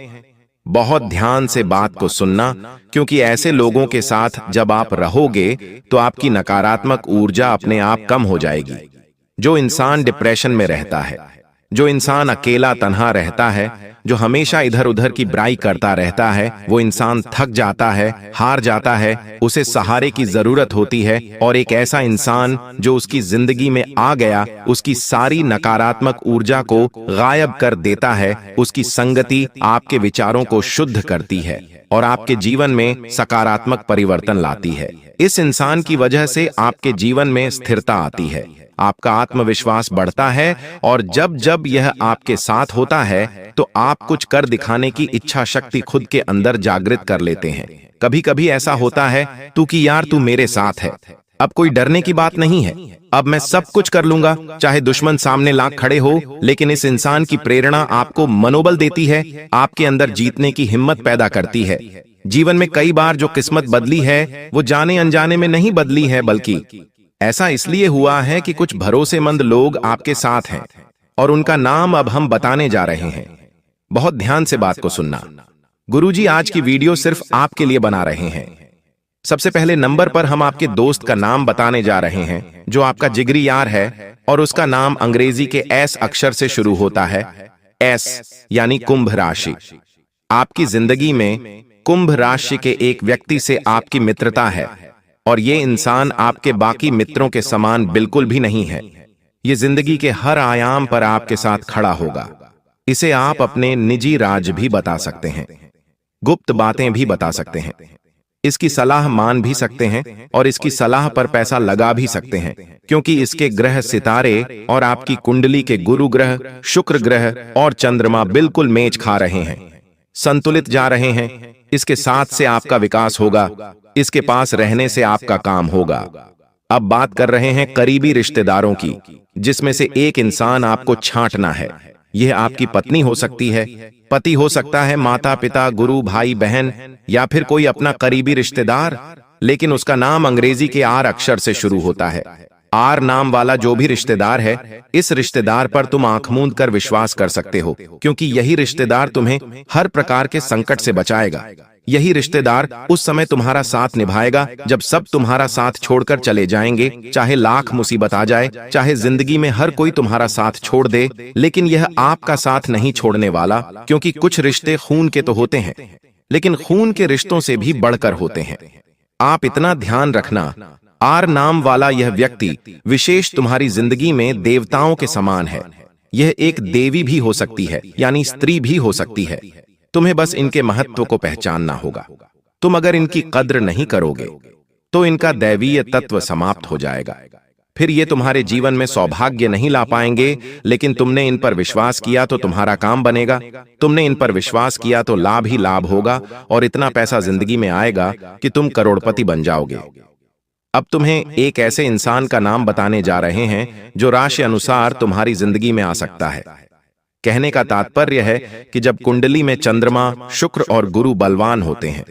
बहुत ध्यान से बात को सुनना, क्योंकि ऐसे लोगों के साथ जब आप रहोगे तो आपकी नकारात्मक ऊर्जा अपने आप कम हो जाएगी। जो इंसान डिप्रेशन में रहता है, जो इंसान अकेला तन्हा रहता है, जो हमेशा इधर उधर की बुराई करता रहता है, वो इंसान थक जाता है, हार जाता है, उसे सहारे की जरूरत होती है। और एक ऐसा इंसान जो उसकी जिंदगी में आ गया उसकी सारी नकारात्मक ऊर्जा को गायब कर देता है। उसकी संगति आपके विचारों को शुद्ध करती है और आपके जीवन में सकारात्मक परिवर्तन लाती है। इस इंसान की वजह से आपके जीवन में स्थिरता आती है, आपका आत्मविश्वास बढ़ता है, और जब जब यह आपके साथ होता है तो आप कुछ कर दिखाने की इच्छा शक्ति खुद के अंदर जागृत कर लेते हैं। कभी कभी ऐसा होता है कि यार तू मेरे साथ है, अब कोई डरने की बात नहीं है, अब मैं सब कुछ कर लूंगा, चाहे दुश्मन सामने लाख खड़े हो। लेकिन इस इंसान की प्रेरणा आपको मनोबल देती है, आपके अंदर जीतने की हिम्मत पैदा करती है। जीवन में कई बार जो किस्मत बदली है वो जाने अनजाने में नहीं बदली है, बल्कि ऐसा इसलिए हुआ है कि कुछ भरोसेमंद लोग आपके साथ हैं, और उनका नाम अब हम बताने जा रहे हैं। बहुत ध्यान से बात को सुनना। गुरुजी आज की वीडियो सिर्फ आपके लिए बना रहे हैं। सबसे पहले नंबर पर हम आपके दोस्त का नाम बताने जा रहे हैं जो आपका जिगरी यार है, और उसका नाम अंग्रेजी के एस अक्षर से शुरू होता है। एस यानी कुंभ राशि। आपकी जिंदगी में कुंभ राशि के एक व्यक्ति से आपकी मित्रता है, और ये इंसान आपके बाकी मित्रों के समान बिल्कुल भी नहीं है। ये जिंदगी के हर आयाम पर आपके साथ खड़ा होगा। इसे आप अपने निजी राज भी बता सकते हैं, गुप्त बातें भी बता सकते हैं, इसकी सलाह मान भी सकते हैं, और इसकी सलाह पर पैसा लगा भी सकते हैं, क्योंकि इसके ग्रह सितारे और आपकी कुंडली के गुरु ग्रह, शुक्र ग्रह और चंद्रमा बिल्कुल मेच खा रहे हैं, संतुलित जा रहे हैं। इसके साथ से आपका विकास होगा, इसके पास रहने से आपका काम होगा। अब बात कर रहे हैं करीबी रिश्तेदारों की, जिसमें से एक इंसान आपको छांटना है। यह आपकी पत्नी हो सकती है, पति हो सकता है, माता पिता, गुरु, भाई बहन, या फिर कोई अपना करीबी रिश्तेदार, लेकिन उसका नाम अंग्रेजी के आर अक्षर से शुरू होता है। आर नाम वाला जो भी रिश्तेदार है, इस रिश्तेदार पर तुम आंख मूंद कर विश्वास कर सकते हो, क्योंकि यही रिश्तेदार तुम्हें हर प्रकार के संकट से बचाएगा। यही रिश्तेदार उस समय तुम्हारा साथ निभाएगा जब सब तुम्हारा साथ छोड़कर चले जाएंगे, चाहे लाख मुसीबत आ जाए, चाहे जिंदगी में हर कोई तुम्हारा साथ छोड़ दे, लेकिन यह आपका साथ नहीं छोड़ने वाला, क्योंकि कुछ रिश्ते खून के तो होते हैं, लेकिन खून के रिश्तों से भी बढ़कर होते हैं। आप इतना ध्यान रखना, आर नाम वाला यह व्यक्ति विशेष तुम्हारी जिंदगी में देवताओं के समान है। यह एक देवी भी हो सकती है, यानी स्त्री भी हो सकती है। तुम्हें बस इनके महत्व को पहचानना होगा। तुम अगर इनकी कद्र नहीं करोगे तो इनका दैवीय तत्व समाप्त हो जाएगा। फिर ये तुम्हारे जीवन में सौभाग्य नहीं ला पाएंगे, लेकिन तुमने इन पर विश्वास किया तो तुम्हारा काम बनेगा। तुमने इन पर विश्वास किया तो लाभ ही लाभ होगा, और इतना पैसा जिंदगी में आएगा कि तुम करोड़पति बन जाओगे। अब तुम्हें एक ऐसे इंसान का नाम बताने जा रहे हैं जो राशि अनुसार तुम्हारी जिंदगी में आ सकता है। कहने का तात्पर्य है कि जब कुंडली में चंद्रमा, शुक्र और गुरु बलवान होते हैं,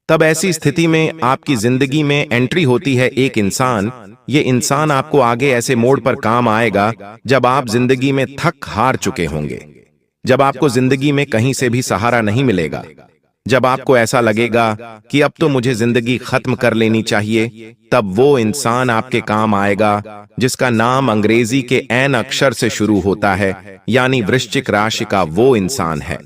तब ऐसी स्थिति में आपकी जिंदगी में एंट्री होती है एक इंसान। ये इंसान आपको आगे ऐसे मोड़ पर काम आएगा जब आप जिंदगी में थक हार चुके होंगे। जब आपको जिंदगी में कहीं से भी सहारा नहीं मिलेगा, जब आपको ऐसा लगेगा कि अब तो मुझे जिंदगी खत्म कर लेनी चाहिए, तब वो इंसान आपके काम आएगा जिसका नाम अंग्रेजी के एन अक्षर से शुरू होता है, यानी वृश्चिक राशि का वो इंसान है।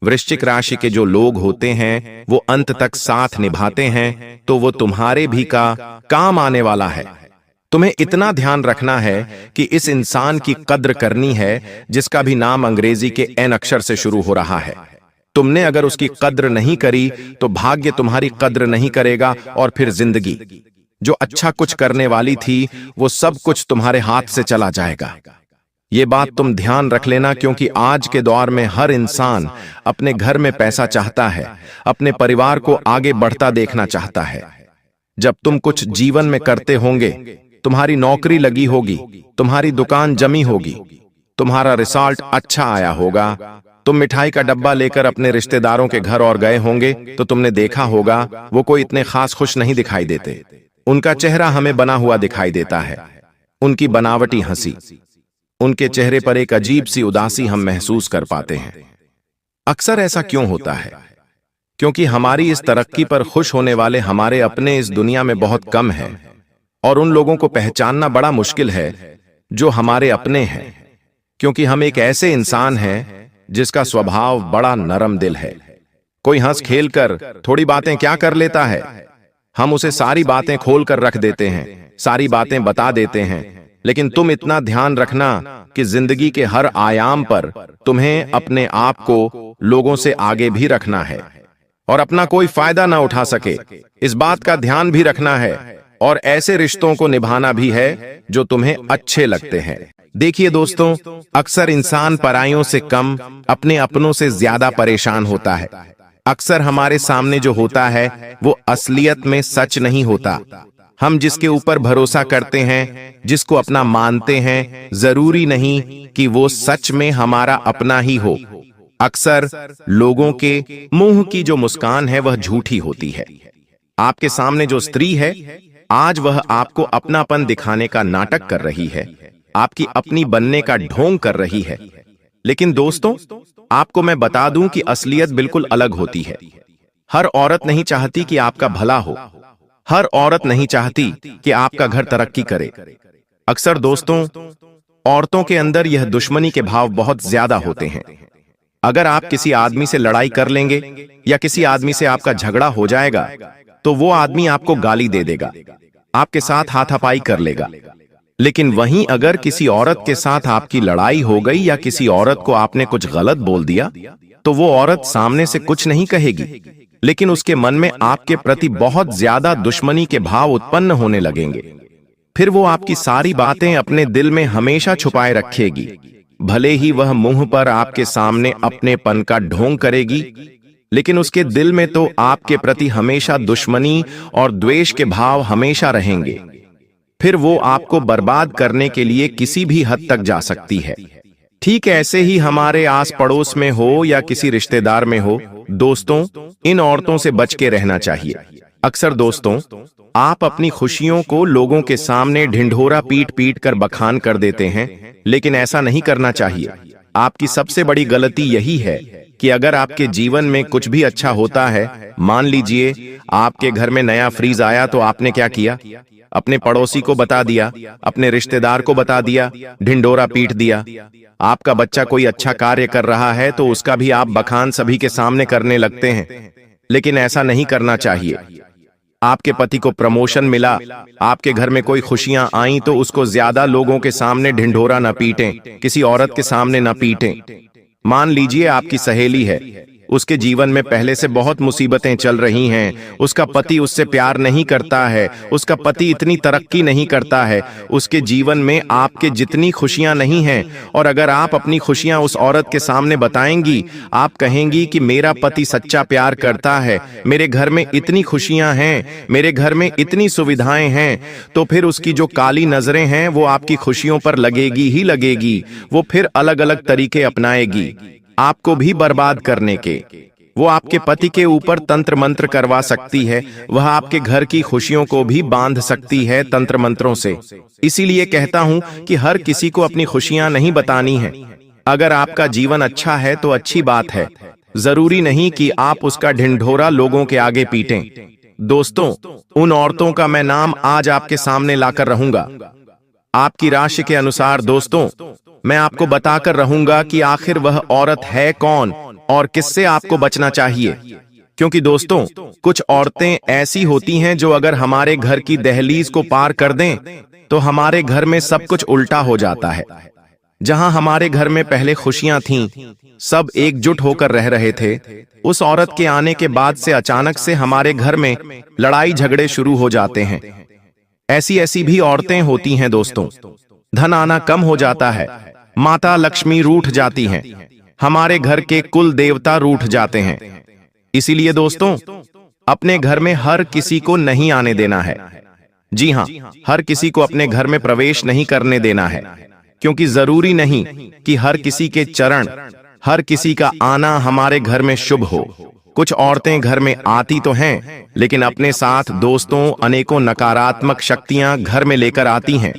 वृश्चिक राशि के जो लोग होते हैं वो अंत तक साथ निभाते हैं, तो वो तुम्हारे भी का काम आने वाला है। तुम्हें इतना ध्यान रखना है कि इस इंसान की कद्र करनी है जिसका भी नाम अंग्रेजी के एन अक्षर से शुरू हो रहा है। तुमने अगर उसकी कद्र नहीं करी तो भाग्य तुम्हारी कद्र नहीं करेगा, और फिर जिंदगी जो अच्छा कुछ करने वाली थी वो सब कुछ तुम्हारे हाथ से चला जाएगा। ये बात तुम ध्यान रख लेना, क्योंकि आज के दौर में हर इंसान अपने घर में पैसा चाहता है, अपने परिवार को आगे बढ़ता देखना चाहता है। जब तुम कुछ जीवन में करते होंगे, तुम्हारी नौकरी लगी होगी, तुम्हारी दुकान जमी होगी, तुम्हारा रिजल्ट अच्छा आया होगा, तुम मिठाई का डब्बा लेकर अपने रिश्तेदारों के घर और गए होंगे, तो तुमने देखा होगा वो कोई इतने खास खुश नहीं दिखाई देते। उनका चेहरा हमें बना हुआ दिखाई देता है, उनकी बनावटी हंसी, उनके चेहरे पर एक अजीब सी उदासी हम महसूस कर पाते हैं। अक्सर ऐसा क्यों होता है? क्योंकि हमारी इस तरक्की पर खुश होने वाले हमारे अपने इस दुनिया में बहुत कम है, और उन लोगों को पहचानना बड़ा मुश्किल है जो हमारे अपने हैं, क्योंकि हम एक ऐसे इंसान हैं जिसका स्वभाव बड़ा नरम दिल है। कोई हंस खेल कर थोड़ी बातें क्या कर लेता है, हम उसे सारी बातें खोल कर रख देते हैं, सारी बातें बता देते हैं। लेकिन तुम इतना ध्यान रखना कि जिंदगी के हर आयाम पर तुम्हें अपने आप को लोगों से आगे भी रखना है, और अपना कोई फायदा ना उठा सके इस बात का ध्यान भी रखना है, और ऐसे रिश्तों को निभाना भी है जो तुम्हें अच्छे लगते हैं। देखिए दोस्तों, अक्सर इंसान पराइयों से कम अपने अपनों से ज्यादा परेशान होता है। अक्सर हमारे सामने जो होता है वो असलियत में सच नहीं होता। हम जिसके ऊपर भरोसा करते हैं, जिसको अपना मानते हैं, जरूरी नहीं कि वो सच में हमारा अपना ही हो। अक्सर लोगों के मुंह की जो मुस्कान है वह झूठी होती है। आपके सामने जो स्त्री है, आज वह आपको अपनापन दिखाने का नाटक कर रही है, आपकी अपनी बनने का ढोंग कर रही है। लेकिन दोस्तों, आपको मैं बता दूं कि असलियत बिल्कुल अलग होती है। हर औरत नहीं चाहती कि आपका भला हो, हर औरत नहीं चाहती कि आपका घर तरक्की करे। अक्सर दोस्तों, औरतों के अंदर यह दुश्मनी के भाव बहुत ज्यादा होते हैं। अगर आप किसी आदमी से लड़ाई कर लेंगे या किसी आदमी से आपका झगड़ा हो जाएगा, तो वो आदमी आपको गाली दे देगा, आपके साथ हाथापाई कर लेगा। लेकिन वहीं अगर किसी औरत के साथ आपकी लड़ाई हो गई या किसी औरत को आपने कुछ गलत बोल दिया, तो वो औरत सामने से कुछ नहीं कहेगी, लेकिन उसके मन में आपके प्रति बहुत ज्यादा दुश्मनी के भाव उत्पन्न होने लगेंगे। फिर वो आपकी सारी बातें अपने दिल में हमेशा छुपाए रखेगी। भले ही वह मुंह पर आपके सामने अपनेपन का ढोंग करेगी, लेकिन उसके दिल में तो आपके प्रति हमेशा दुश्मनी और द्वेष के भाव हमेशा रहेंगे। फिर वो आपको बर्बाद करने के लिए किसी भी हद तक जा सकती है। ठीक ऐसे ही हमारे आस पड़ोस में हो या किसी रिश्तेदार में हो, दोस्तों, इन औरतों से बच के रहना चाहिए। अक्सर दोस्तों, आप अपनी खुशियों को लोगों के सामने ढिंढोरा पीट पीट कर बखान कर देते हैं, लेकिन ऐसा नहीं करना चाहिए। आपकी सबसे बड़ी गलती यही है कि अगर आपके जीवन में कुछ भी अच्छा होता है, मान लीजिए आपके घर में नया फ्रिज आया, तो आपने क्या किया? अपने पड़ोसी को बता दिया, अपने रिश्तेदार को बता दिया, ढिंडोरा पीट दिया। आपका बच्चा कोई अच्छा कार्य कर रहा है तो उसका भी आप बखान सभी के सामने करने लगते हैं, लेकिन ऐसा नहीं करना चाहिए। आपके पति को प्रमोशन मिला, आपके घर में कोई खुशियां आईं, तो उसको ज्यादा लोगों के सामने ढिंढोरा न पीटें, किसी औरत के सामने न पीटें। मान लीजिए आपकी सहेली है, उसके जीवन में पहले से बहुत मुसीबतें चल रही हैं, उसका पति उससे प्यार नहीं करता है, उसका पति इतनी तरक्की नहीं करता है, उसके जीवन में आपके जितनी खुशियां नहीं हैं, और अगर आप अपनी खुशियां उस औरत के सामने बताएंगी, आप कहेंगी कि मेरा पति सच्चा प्यार करता है, मेरे घर में इतनी खुशियां हैं, मेरे घर में इतनी सुविधाएं हैं, तो फिर उसकी जो काली नजरें हैं वो आपकी खुशियों पर लगेगी ही लगेगी। वो फिर अलग अलग तरीके अपनाएगी आपको भी बर्बाद करने के। वो आपके पति के ऊपर तंत्र मंत्र करवा सकती है, वह आपके घर की खुशियों को भी बांध सकती है तंत्र मंत्रों से। इसीलिए कहता हूं कि हर किसी को अपनी खुशियां नहीं बतानी है। अगर आपका जीवन अच्छा है तो अच्छी बात है, जरूरी नहीं कि आप उसका ढिंढोरा लोगों के आगे पीटें। दोस्तों, उन औरतों का मैं नाम आज आपके सामने लाकर रहूंगा। आपकी राशि के अनुसार दोस्तों, मैं आपको बताकर रहूंगा कि आखिर वह औरत है कौन और किससे आपको बचना चाहिए। क्योंकि दोस्तों, कुछ औरतें ऐसी होती हैं जो अगर हमारे घर की दहलीज को पार कर दें तो हमारे घर में सब कुछ उल्टा हो जाता है। जहां हमारे घर में पहले खुशियां थीं, सब एकजुट होकर रह रहे थे, उस औरत के आने के बाद से अचानक से हमारे घर में लड़ाई झगड़े शुरू हो जाते हैं। ऐसी ऐसी भी औरतें होती हैं दोस्तों। धन आना कम हो जाता है, माता लक्ष्मी रूठ जाती हैं, हमारे घर के कुल देवता रूठ जाते हैं। इसीलिए दोस्तों, अपने घर में हर किसी को नहीं आने देना है। जी हां, हर किसी को अपने घर में प्रवेश नहीं करने देना है, क्योंकि जरूरी नहीं कि हर किसी के चरण, हर किसी का आना हमारे घर में शुभ हो। कुछ औरतें घर में आती तो हैं, लेकिन अपने साथ दोस्तों अनेकों नकारात्मक शक्तियां घर में लेकर आती हैं।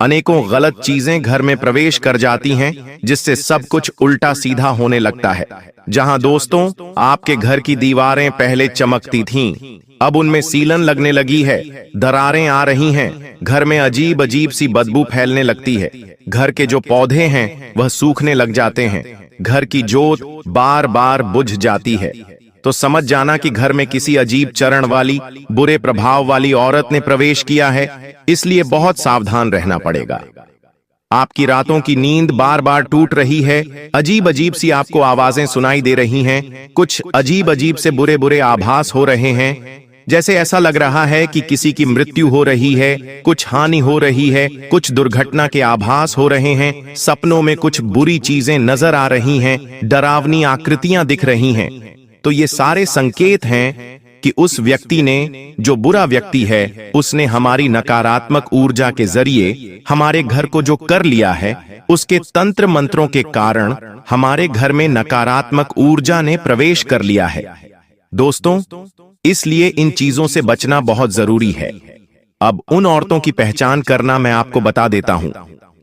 अनेकों गलत चीजें घर में प्रवेश कर जाती हैं, जिससे सब कुछ उल्टा सीधा होने लगता है। जहां दोस्तों आपके घर की दीवारें पहले चमकती थीं, अब उनमें सीलन लगने लगी है, दरारें आ रही हैं, घर में अजीब अजीब सी बदबू फैलने लगती है, घर के जो पौधे हैं वह सूखने लग जाते हैं, घर की जोत बार बार बुझ जाती है, तो समझ जाना कि घर में किसी अजीब चरण वाली, बुरे प्रभाव वाली औरत ने प्रवेश किया है। इसलिए बहुत सावधान रहना पड़ेगा। आपकी रातों की नींद बार बार टूट रही है, अजीब अजीब सी आपको आवाजें सुनाई दे रही हैं, कुछ अजीब अजीब से बुरे बुरे आभास हो रहे हैं, जैसे ऐसा लग रहा है कि किसी की मृत्यु हो रही है, कुछ हानि हो रही है, कुछ दुर्घटना के आभास हो रहे हैं, सपनों में कुछ बुरी चीजें नजर आ रही हैं, डरावनी आकृतियां दिख रही हैं। तो ये सारे संकेत हैं कि उस व्यक्ति ने, जो बुरा व्यक्ति है, उसने हमारी नकारात्मक ऊर्जा के जरिए हमारे घर को जो कर लिया है, उसके तंत्र मंत्रों के कारण हमारे घर में नकारात्मक ऊर्जा ने प्रवेश कर लिया है। दोस्तों, इसलिए इन चीजों से बचना बहुत जरूरी है। अब उन औरतों की पहचान करना मैं आपको बता देता हूं।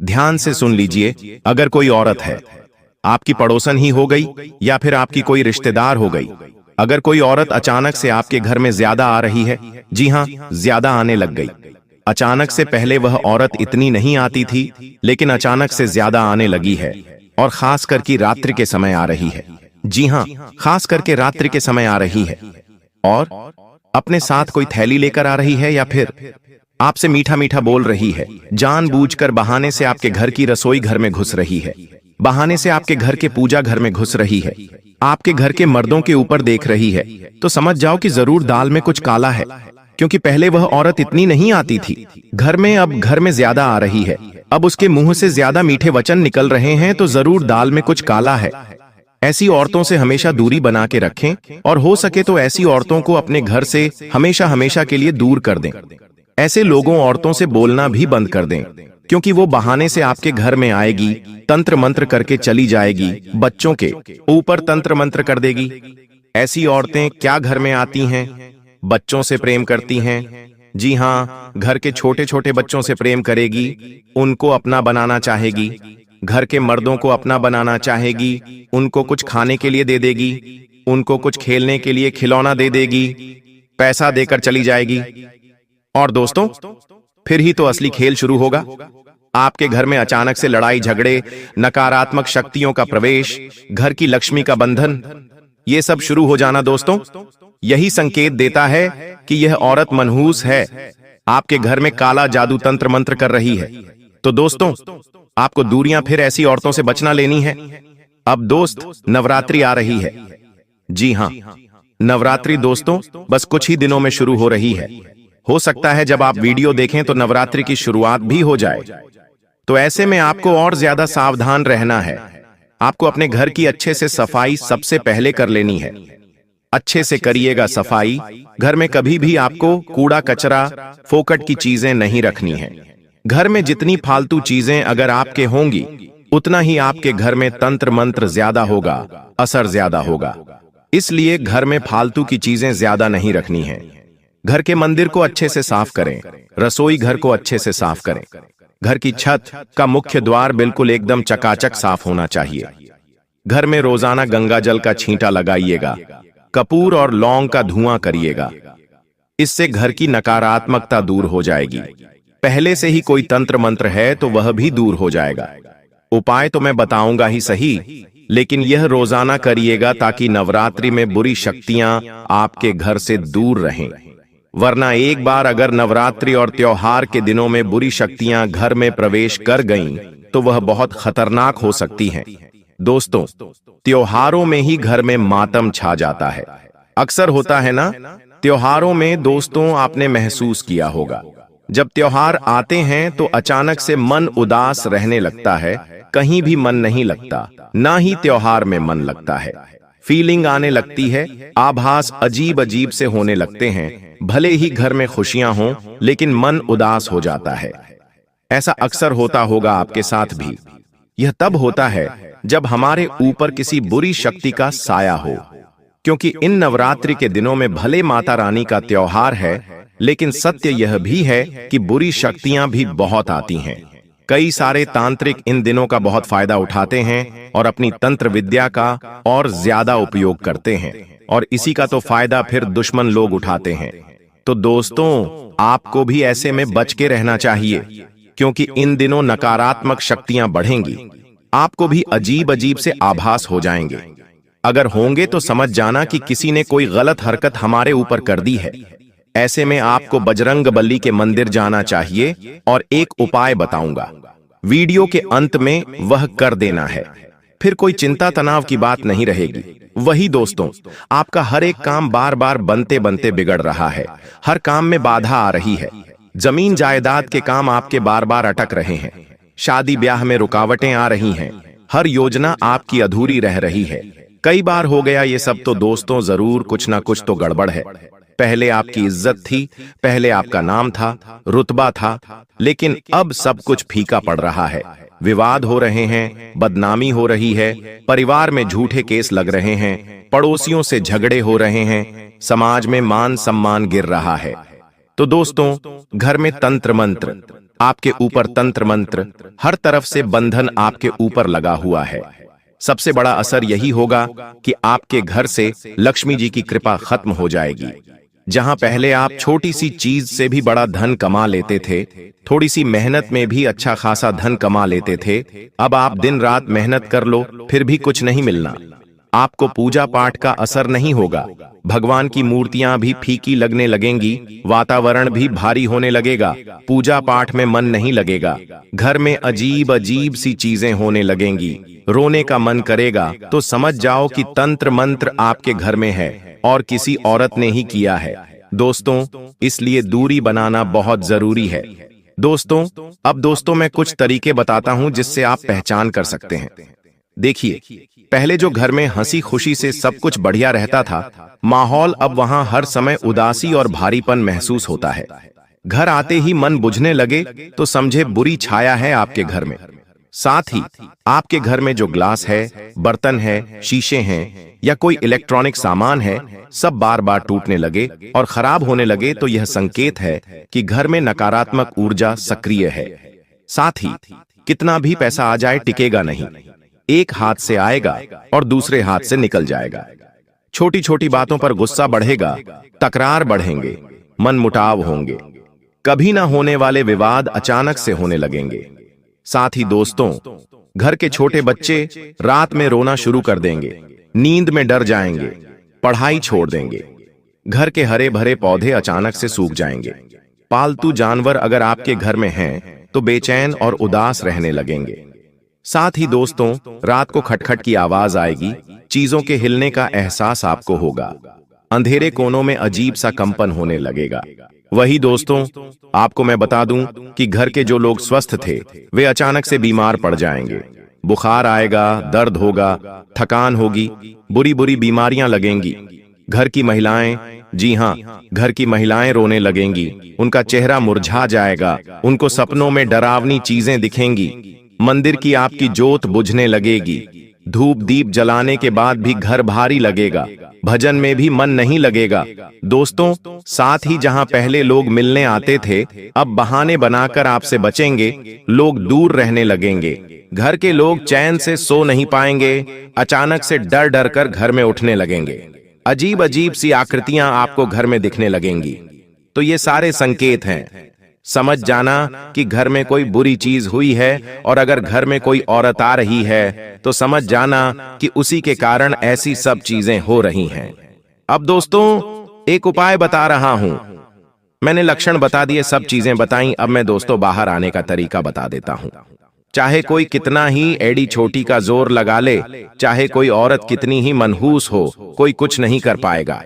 ध्यान से सुन लीजिए। अगर कोई औरत है, आपकी पड़ोसन ही हो गई या फिर आपकी कोई रिश्तेदार हो गई, अगर कोई औरत अचानक से आपके घर में ज्यादा आ रही है, जी हां, ज्यादा आने लग गई। अचानक से पहले वह औरत इतनी नहीं आती थी, लेकिन अचानक से ज्यादा आने लगी है, और खास करके रात्रि के समय आ रही है। जी हां, खास करके रात्रि के समय आ रही है, और अपने साथ कोई थैली लेकर आ रही है, या फिर आपसे मीठा मीठा बोल रही है, जानबूझकर बहाने से आपके घर की रसोई घर में घुस रही है, बहाने से आपके घर के पूजा घर में घुस रही है, आपके घर के मर्दों के ऊपर देख रही है, तो समझ जाओ कि जरूर दाल में कुछ काला है। क्योंकि पहले वह औरत इतनी नहीं आती थी घर में, अब घर में ज्यादा आ रही है, अब उसके मुंह से ज्यादा मीठे वचन निकल रहे हैं, तो जरूर दाल में कुछ काला है। ऐसी औरतों से हमेशा दूरी बना के रखें, और हो सके तो ऐसी औरतों को अपने घर से हमेशा हमेशा के लिए दूर कर दें। ऐसे लोगों औरतों से बोलना भी बंद कर दें, क्योंकि वो बहाने से आपके घर में आएगी, तंत्र मंत्र करके चली जाएगी, बच्चों के ऊपर तंत्र मंत्र कर देगी। ऐसी औरतें क्या घर में आती हैं? बच्चों से प्रेम करती हैं। जी हाँ, घर के छोटे छोटे बच्चों से प्रेम करेगी, उनको अपना बनाना चाहेगी, घर के मर्दों को अपना बनाना चाहेगी, उनको कुछ खाने के लिए दे देगी, उनको कुछ खेलने के लिए खिलौना दे देगी, पैसा देकर चली जाएगी। और दोस्तों, फिर ही तो असली खेल शुरू होगा। आपके घर में अचानक से लड़ाई झगड़े, नकारात्मक शक्तियों का प्रवेश, घर की लक्ष्मी का बंधन, ये सब शुरू हो जाना दोस्तों, यही संकेत देता है कि यह औरत मनहूस है, आपके घर में काला जादू तंत्र मंत्र कर रही है। तो दोस्तों, आपको दूरियां फिर ऐसी औरतों से बचना लेनी है। अब दोस्त, नवरात्रि आ रही है। जी हां, नवरात्रि दोस्तों बस कुछ ही दिनों में शुरू हो रही है। हो सकता है जब आप वीडियो देखें तो नवरात्रि की शुरुआत भी हो जाए। तो ऐसे में आपको और ज्यादा सावधान रहना है। आपको अपने घर की अच्छे से सफाई सबसे पहले कर लेनी है। अच्छे से करिएगा सफाई। घर में कभी भी आपको कूड़ा कचरा, फोकट की चीजें नहीं रखनी है। घर में जितनी फालतू चीजें अगर आपके होंगी, उतना ही आपके घर में तंत्र मंत्र ज्यादा होगा, असर ज्यादा होगा। इसलिए घर में फालतू की चीजें ज्यादा नहीं रखनी है। घर के मंदिर को अच्छे से साफ करें, रसोई घर को अच्छे से साफ करें। घर की छत का मुख्य द्वार बिल्कुल एकदम चकाचक साफ होना चाहिए। घर में रोजाना गंगा जल का छींटा लगाइएगा। कपूर और लौंग का धुआं करिएगा। इससे घर की नकारात्मकता दूर हो जाएगी। पहले से ही कोई तंत्र मंत्र है तो वह भी दूर हो जाएगा। उपाय तो मैं बताऊंगा ही सही, लेकिन यह रोजाना करिएगा ताकि नवरात्रि में बुरी शक्तियां आपके घर से दूर रहें। वरना एक बार अगर नवरात्रि और त्योहार के दिनों में बुरी शक्तियां घर में प्रवेश कर गईं, तो वह बहुत खतरनाक हो सकती हैं। दोस्तों, त्योहारों में ही घर में मातम छा जाता है। अक्सर होता है ना, त्योहारों में दोस्तों आपने महसूस किया होगा, जब त्योहार आते हैं तो अचानक से मन उदास रहने लगता है, कहीं भी मन नहीं लगता, ना ही त्योहार में मन लगता है। फीलिंग आने लगती है, आभास अजीब अजीब से होने लगते हैं। भले ही घर में खुशियां हों, लेकिन मन उदास हो जाता है। ऐसा अक्सर होता होगा आपके साथ भी। यह तब होता है जब हमारे ऊपर किसी बुरी शक्ति का साया हो। क्योंकि इन नवरात्रि के दिनों में भले माता रानी का त्योहार है, लेकिन सत्य यह भी है कि बुरी शक्तियां भी बहुत आती हैं। कई सारे तांत्रिक इन दिनों का बहुत फायदा उठाते हैं और अपनी तंत्र विद्या का और ज्यादा उपयोग करते हैं, और इसी का तो फायदा फिर दुश्मन लोग उठाते हैं। तो दोस्तों, आपको भी ऐसे में बच के रहना चाहिए, क्योंकि इन दिनों नकारात्मक शक्तियां बढ़ेंगी। आपको भी अजीब अजीब से आभास हो जाएंगे। अगर होंगे तो समझ जाना कि किसी ने कोई गलत हरकत हमारे ऊपर कर दी है। ऐसे में आपको बजरंगबली के मंदिर जाना चाहिए, और एक उपाय बताऊंगा, वीडियो के अंत में वह कर देना है। फिर कोई चिंता तनाव की बात नहीं रहेगी। वही दोस्तों, आपका हर एक काम बार बार बनते बनते बिगड़ रहा है। हर काम में बाधा आ रही है। जमीन जायदाद के काम आपके बार बार अटक रहे हैं। शादी ब्याह में रुकावटें आ रही हैं। हर योजना आपकी अधूरी रह रही है। कई बार हो गया ये सब, तो दोस्तों जरूर कुछ ना कुछ तो गड़बड़ है। पहले आपकी इज्जत थी, पहले आपका नाम था, रुतबा था, लेकिन अब सब कुछ फीका पड़ रहा है। विवाद हो रहे हैं, बदनामी हो रही है, परिवार में झूठे केस लग रहे हैं, पड़ोसियों से झगड़े हो रहे हैं, समाज में मान सम्मान गिर रहा है। तो दोस्तों, घर में तंत्र मंत्र, आपके ऊपर तंत्र मंत्र, हर तरफ से बंधन आपके ऊपर लगा हुआ है। सबसे बड़ा असर यही होगा कि आपके घर से लक्ष्मी जी की कृपा खत्म हो जाएगी। जहां पहले आप छोटी सी चीज से भी बड़ा धन कमा लेते थे, थोड़ी सी मेहनत में भी अच्छा खासा धन कमा लेते थे, अब आप दिन रात मेहनत कर लो फिर भी कुछ नहीं मिलना। आपको पूजा पाठ का असर नहीं होगा। भगवान की मूर्तियां भी फीकी लगने लगेंगी, वातावरण भी भारी होने लगेगा, पूजा पाठ में मन नहीं लगेगा, घर में अजीब अजीब सी चीजें होने लगेंगी, रोने का मन करेगा। तो समझ जाओ कि तंत्र मंत्र आपके घर में है और किसी औरत ने ही किया है। दोस्तों, इसलिए दूरी बनाना बहुत जरूरी है। दोस्तों, मैं कुछ तरीके बताता हूं जिससे आप पहचान कर सकते हैं। देखिए, पहले जो घर में हंसी खुशी से सब कुछ बढ़िया रहता था, माहौल अब वहां हर समय उदासी और भारीपन महसूस होता है। घर आते ही मन बुझने लगे तो समझे बुरी छाया है आपके घर में। साथ ही आपके घर में जो ग्लास है, बर्तन है, शीशे हैं या कोई इलेक्ट्रॉनिक सामान है, सब बार बार टूटने लगे और खराब होने लगे, तो यह संकेत है कि घर में नकारात्मक ऊर्जा सक्रिय है। साथ ही कितना भी पैसा आ जाए टिकेगा नहीं, एक हाथ से आएगा और दूसरे हाथ से निकल जाएगा। छोटी छोटी बातों पर गुस्सा बढ़ेगा, तकरार बढ़ेंगे, मनमुटाव होंगे, कभी ना होने वाले विवाद अचानक से होने लगेंगे। साथ ही दोस्तों, घर के छोटे बच्चे रात में रोना शुरू कर देंगे, नींद में डर जाएंगे, पढ़ाई छोड़ देंगे, घर के हरे भरे पौधे अचानक से सूख जाएंगे। पालतू जानवर अगर आपके घर में हैं तो बेचैन और उदास रहने लगेंगे। साथ ही दोस्तों, रात को खटखट की आवाज आएगी, चीजों के हिलने का एहसास आपको होगा, अंधेरे कोनों में अजीब सा कंपन होने लगेगा। वही दोस्तों, आपको मैं बता दूं कि घर के जो लोग स्वस्थ थे वे अचानक से बीमार पड़ जाएंगे। बुखार आएगा, दर्द होगा, थकान होगी, बुरी बुरी बीमारियां लगेंगी। घर की महिलाएं, जी हाँ, घर की महिलाएं रोने लगेंगी, उनका चेहरा मुरझा जाएगा, उनको सपनों में डरावनी चीजें दिखेंगी, मंदिर की आपकी जोत बुझने लगेगी, धूप दीप जलाने के बाद भी घर भारी लगेगा, भजन में भी मन नहीं लगेगा। दोस्तों, साथ ही जहां पहले लोग मिलने आते थे, अब बहाने बनाकर आपसे बचेंगे, लोग दूर रहने लगेंगे। घर के लोग चैन से सो नहीं पाएंगे, अचानक से डर डर कर घर में उठने लगेंगे। अजीब अजीब सी आकृतियां आपको घर में दिखने लगेंगी। तो ये सारे संकेत हैं। समझ जाना कि घर में कोई बुरी चीज हुई है, और अगर घर में कोई औरत आ रही है तो समझ जाना कि उसी के कारण ऐसी सब चीजें हो रही हैं। अब दोस्तों, एक उपाय बता रहा हूं। मैंने लक्षण बता दिए, सब चीजें बताई, अब मैं दोस्तों बाहर आने का तरीका बता देता हूं। चाहे कोई कितना ही एड़ी छोटी का जोर लगा ले, चाहे कोई औरत कितनी ही मनहूस हो, कोई कुछ नहीं कर पाएगा।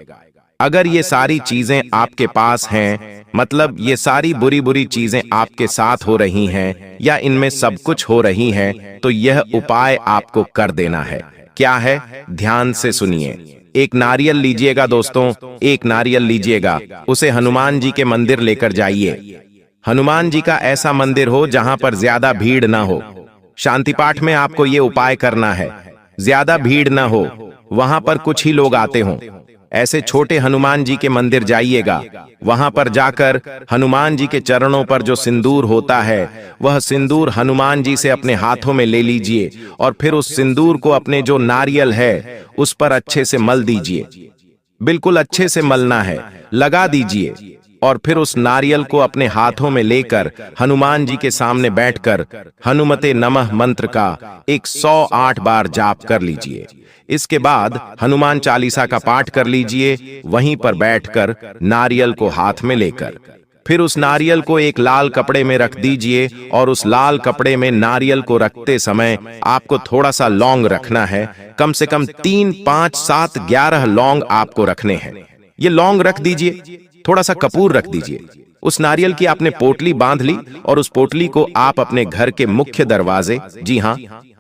अगर ये सारी चीजें आपके पास हैं, मतलब ये सारी बुरी बुरी चीजें आपके साथ हो रही हैं, या इनमें सब कुछ हो रही हैं, तो यह उपाय आपको कर देना है। क्या है? ध्यान से सुनिए। एक नारियल लीजिएगा दोस्तों, एक नारियल लीजिएगा, उसे हनुमान जी के मंदिर लेकर जाइए। हनुमान जी का ऐसा मंदिर हो जहां पर ज्यादा भीड़ ना हो। शांति पाठ में आपको ये उपाय करना है। ज्यादा भीड़ ना हो, वहां पर कुछ ही लोग आते हों। ऐसे छोटे हनुमान जी के मंदिर जाइएगा। वहां पर जाकर हनुमान जी के चरणों पर जो सिंदूर होता है, वह सिंदूर हनुमान जी से अपने हाथों में ले लीजिए, और फिर उस सिंदूर को अपने जो नारियल है उस पर अच्छे से मल दीजिए। बिल्कुल अच्छे से मलना है, लगा दीजिए, और फिर उस नारियल को अपने हाथों में लेकर हनुमान जी के सामने बैठकर हनुमते नमः मंत्र का 108 बार जाप कर लीजिए। इसके बाद हनुमान चालीसा का पाठ कर लीजिए, वहीं पर बैठकर नारियल को हाथ में लेकर। फिर उस नारियल को एक लाल कपड़े में रख दीजिए, और उस लाल कपड़े में नारियल को रखते समय आपको थोड़ा सा लौंग रखना है। कम से कम 3, 5, 7, 11 लौंग आपको रखने हैं। ये लौंग रख दीजिए, थोड़ा सा कपूर रख दीजिए। उस नारियल की आपने पोटली बांध ली, और उस पोटली को आप अपने घर के मुख्य दरवाजे, जी हां,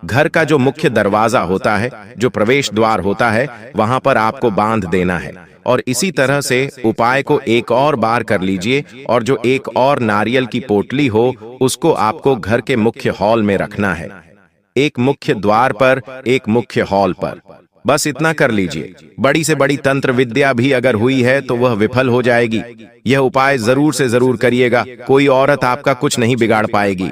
घर का जो मुख्य दरवाजा होता है, जो प्रवेश द्वार होता है, वहां पर आपको बांध देना है। और इसी तरह से उपाय को एक और बार कर लीजिए, और जो एक और नारियल की पोटली हो उसको आपको घर के मुख्य हॉल में रखना है। एक मुख्य द्वार पर, एक मुख्य हॉल पर। बस इतना कर लीजिए। बड़ी से बड़ी तंत्र विद्या भी अगर हुई है तो वह विफल हो जाएगी। यह उपाय जरूर से जरूर करिएगा, कोई औरत आपका कुछ नहीं बिगाड़ पाएगी।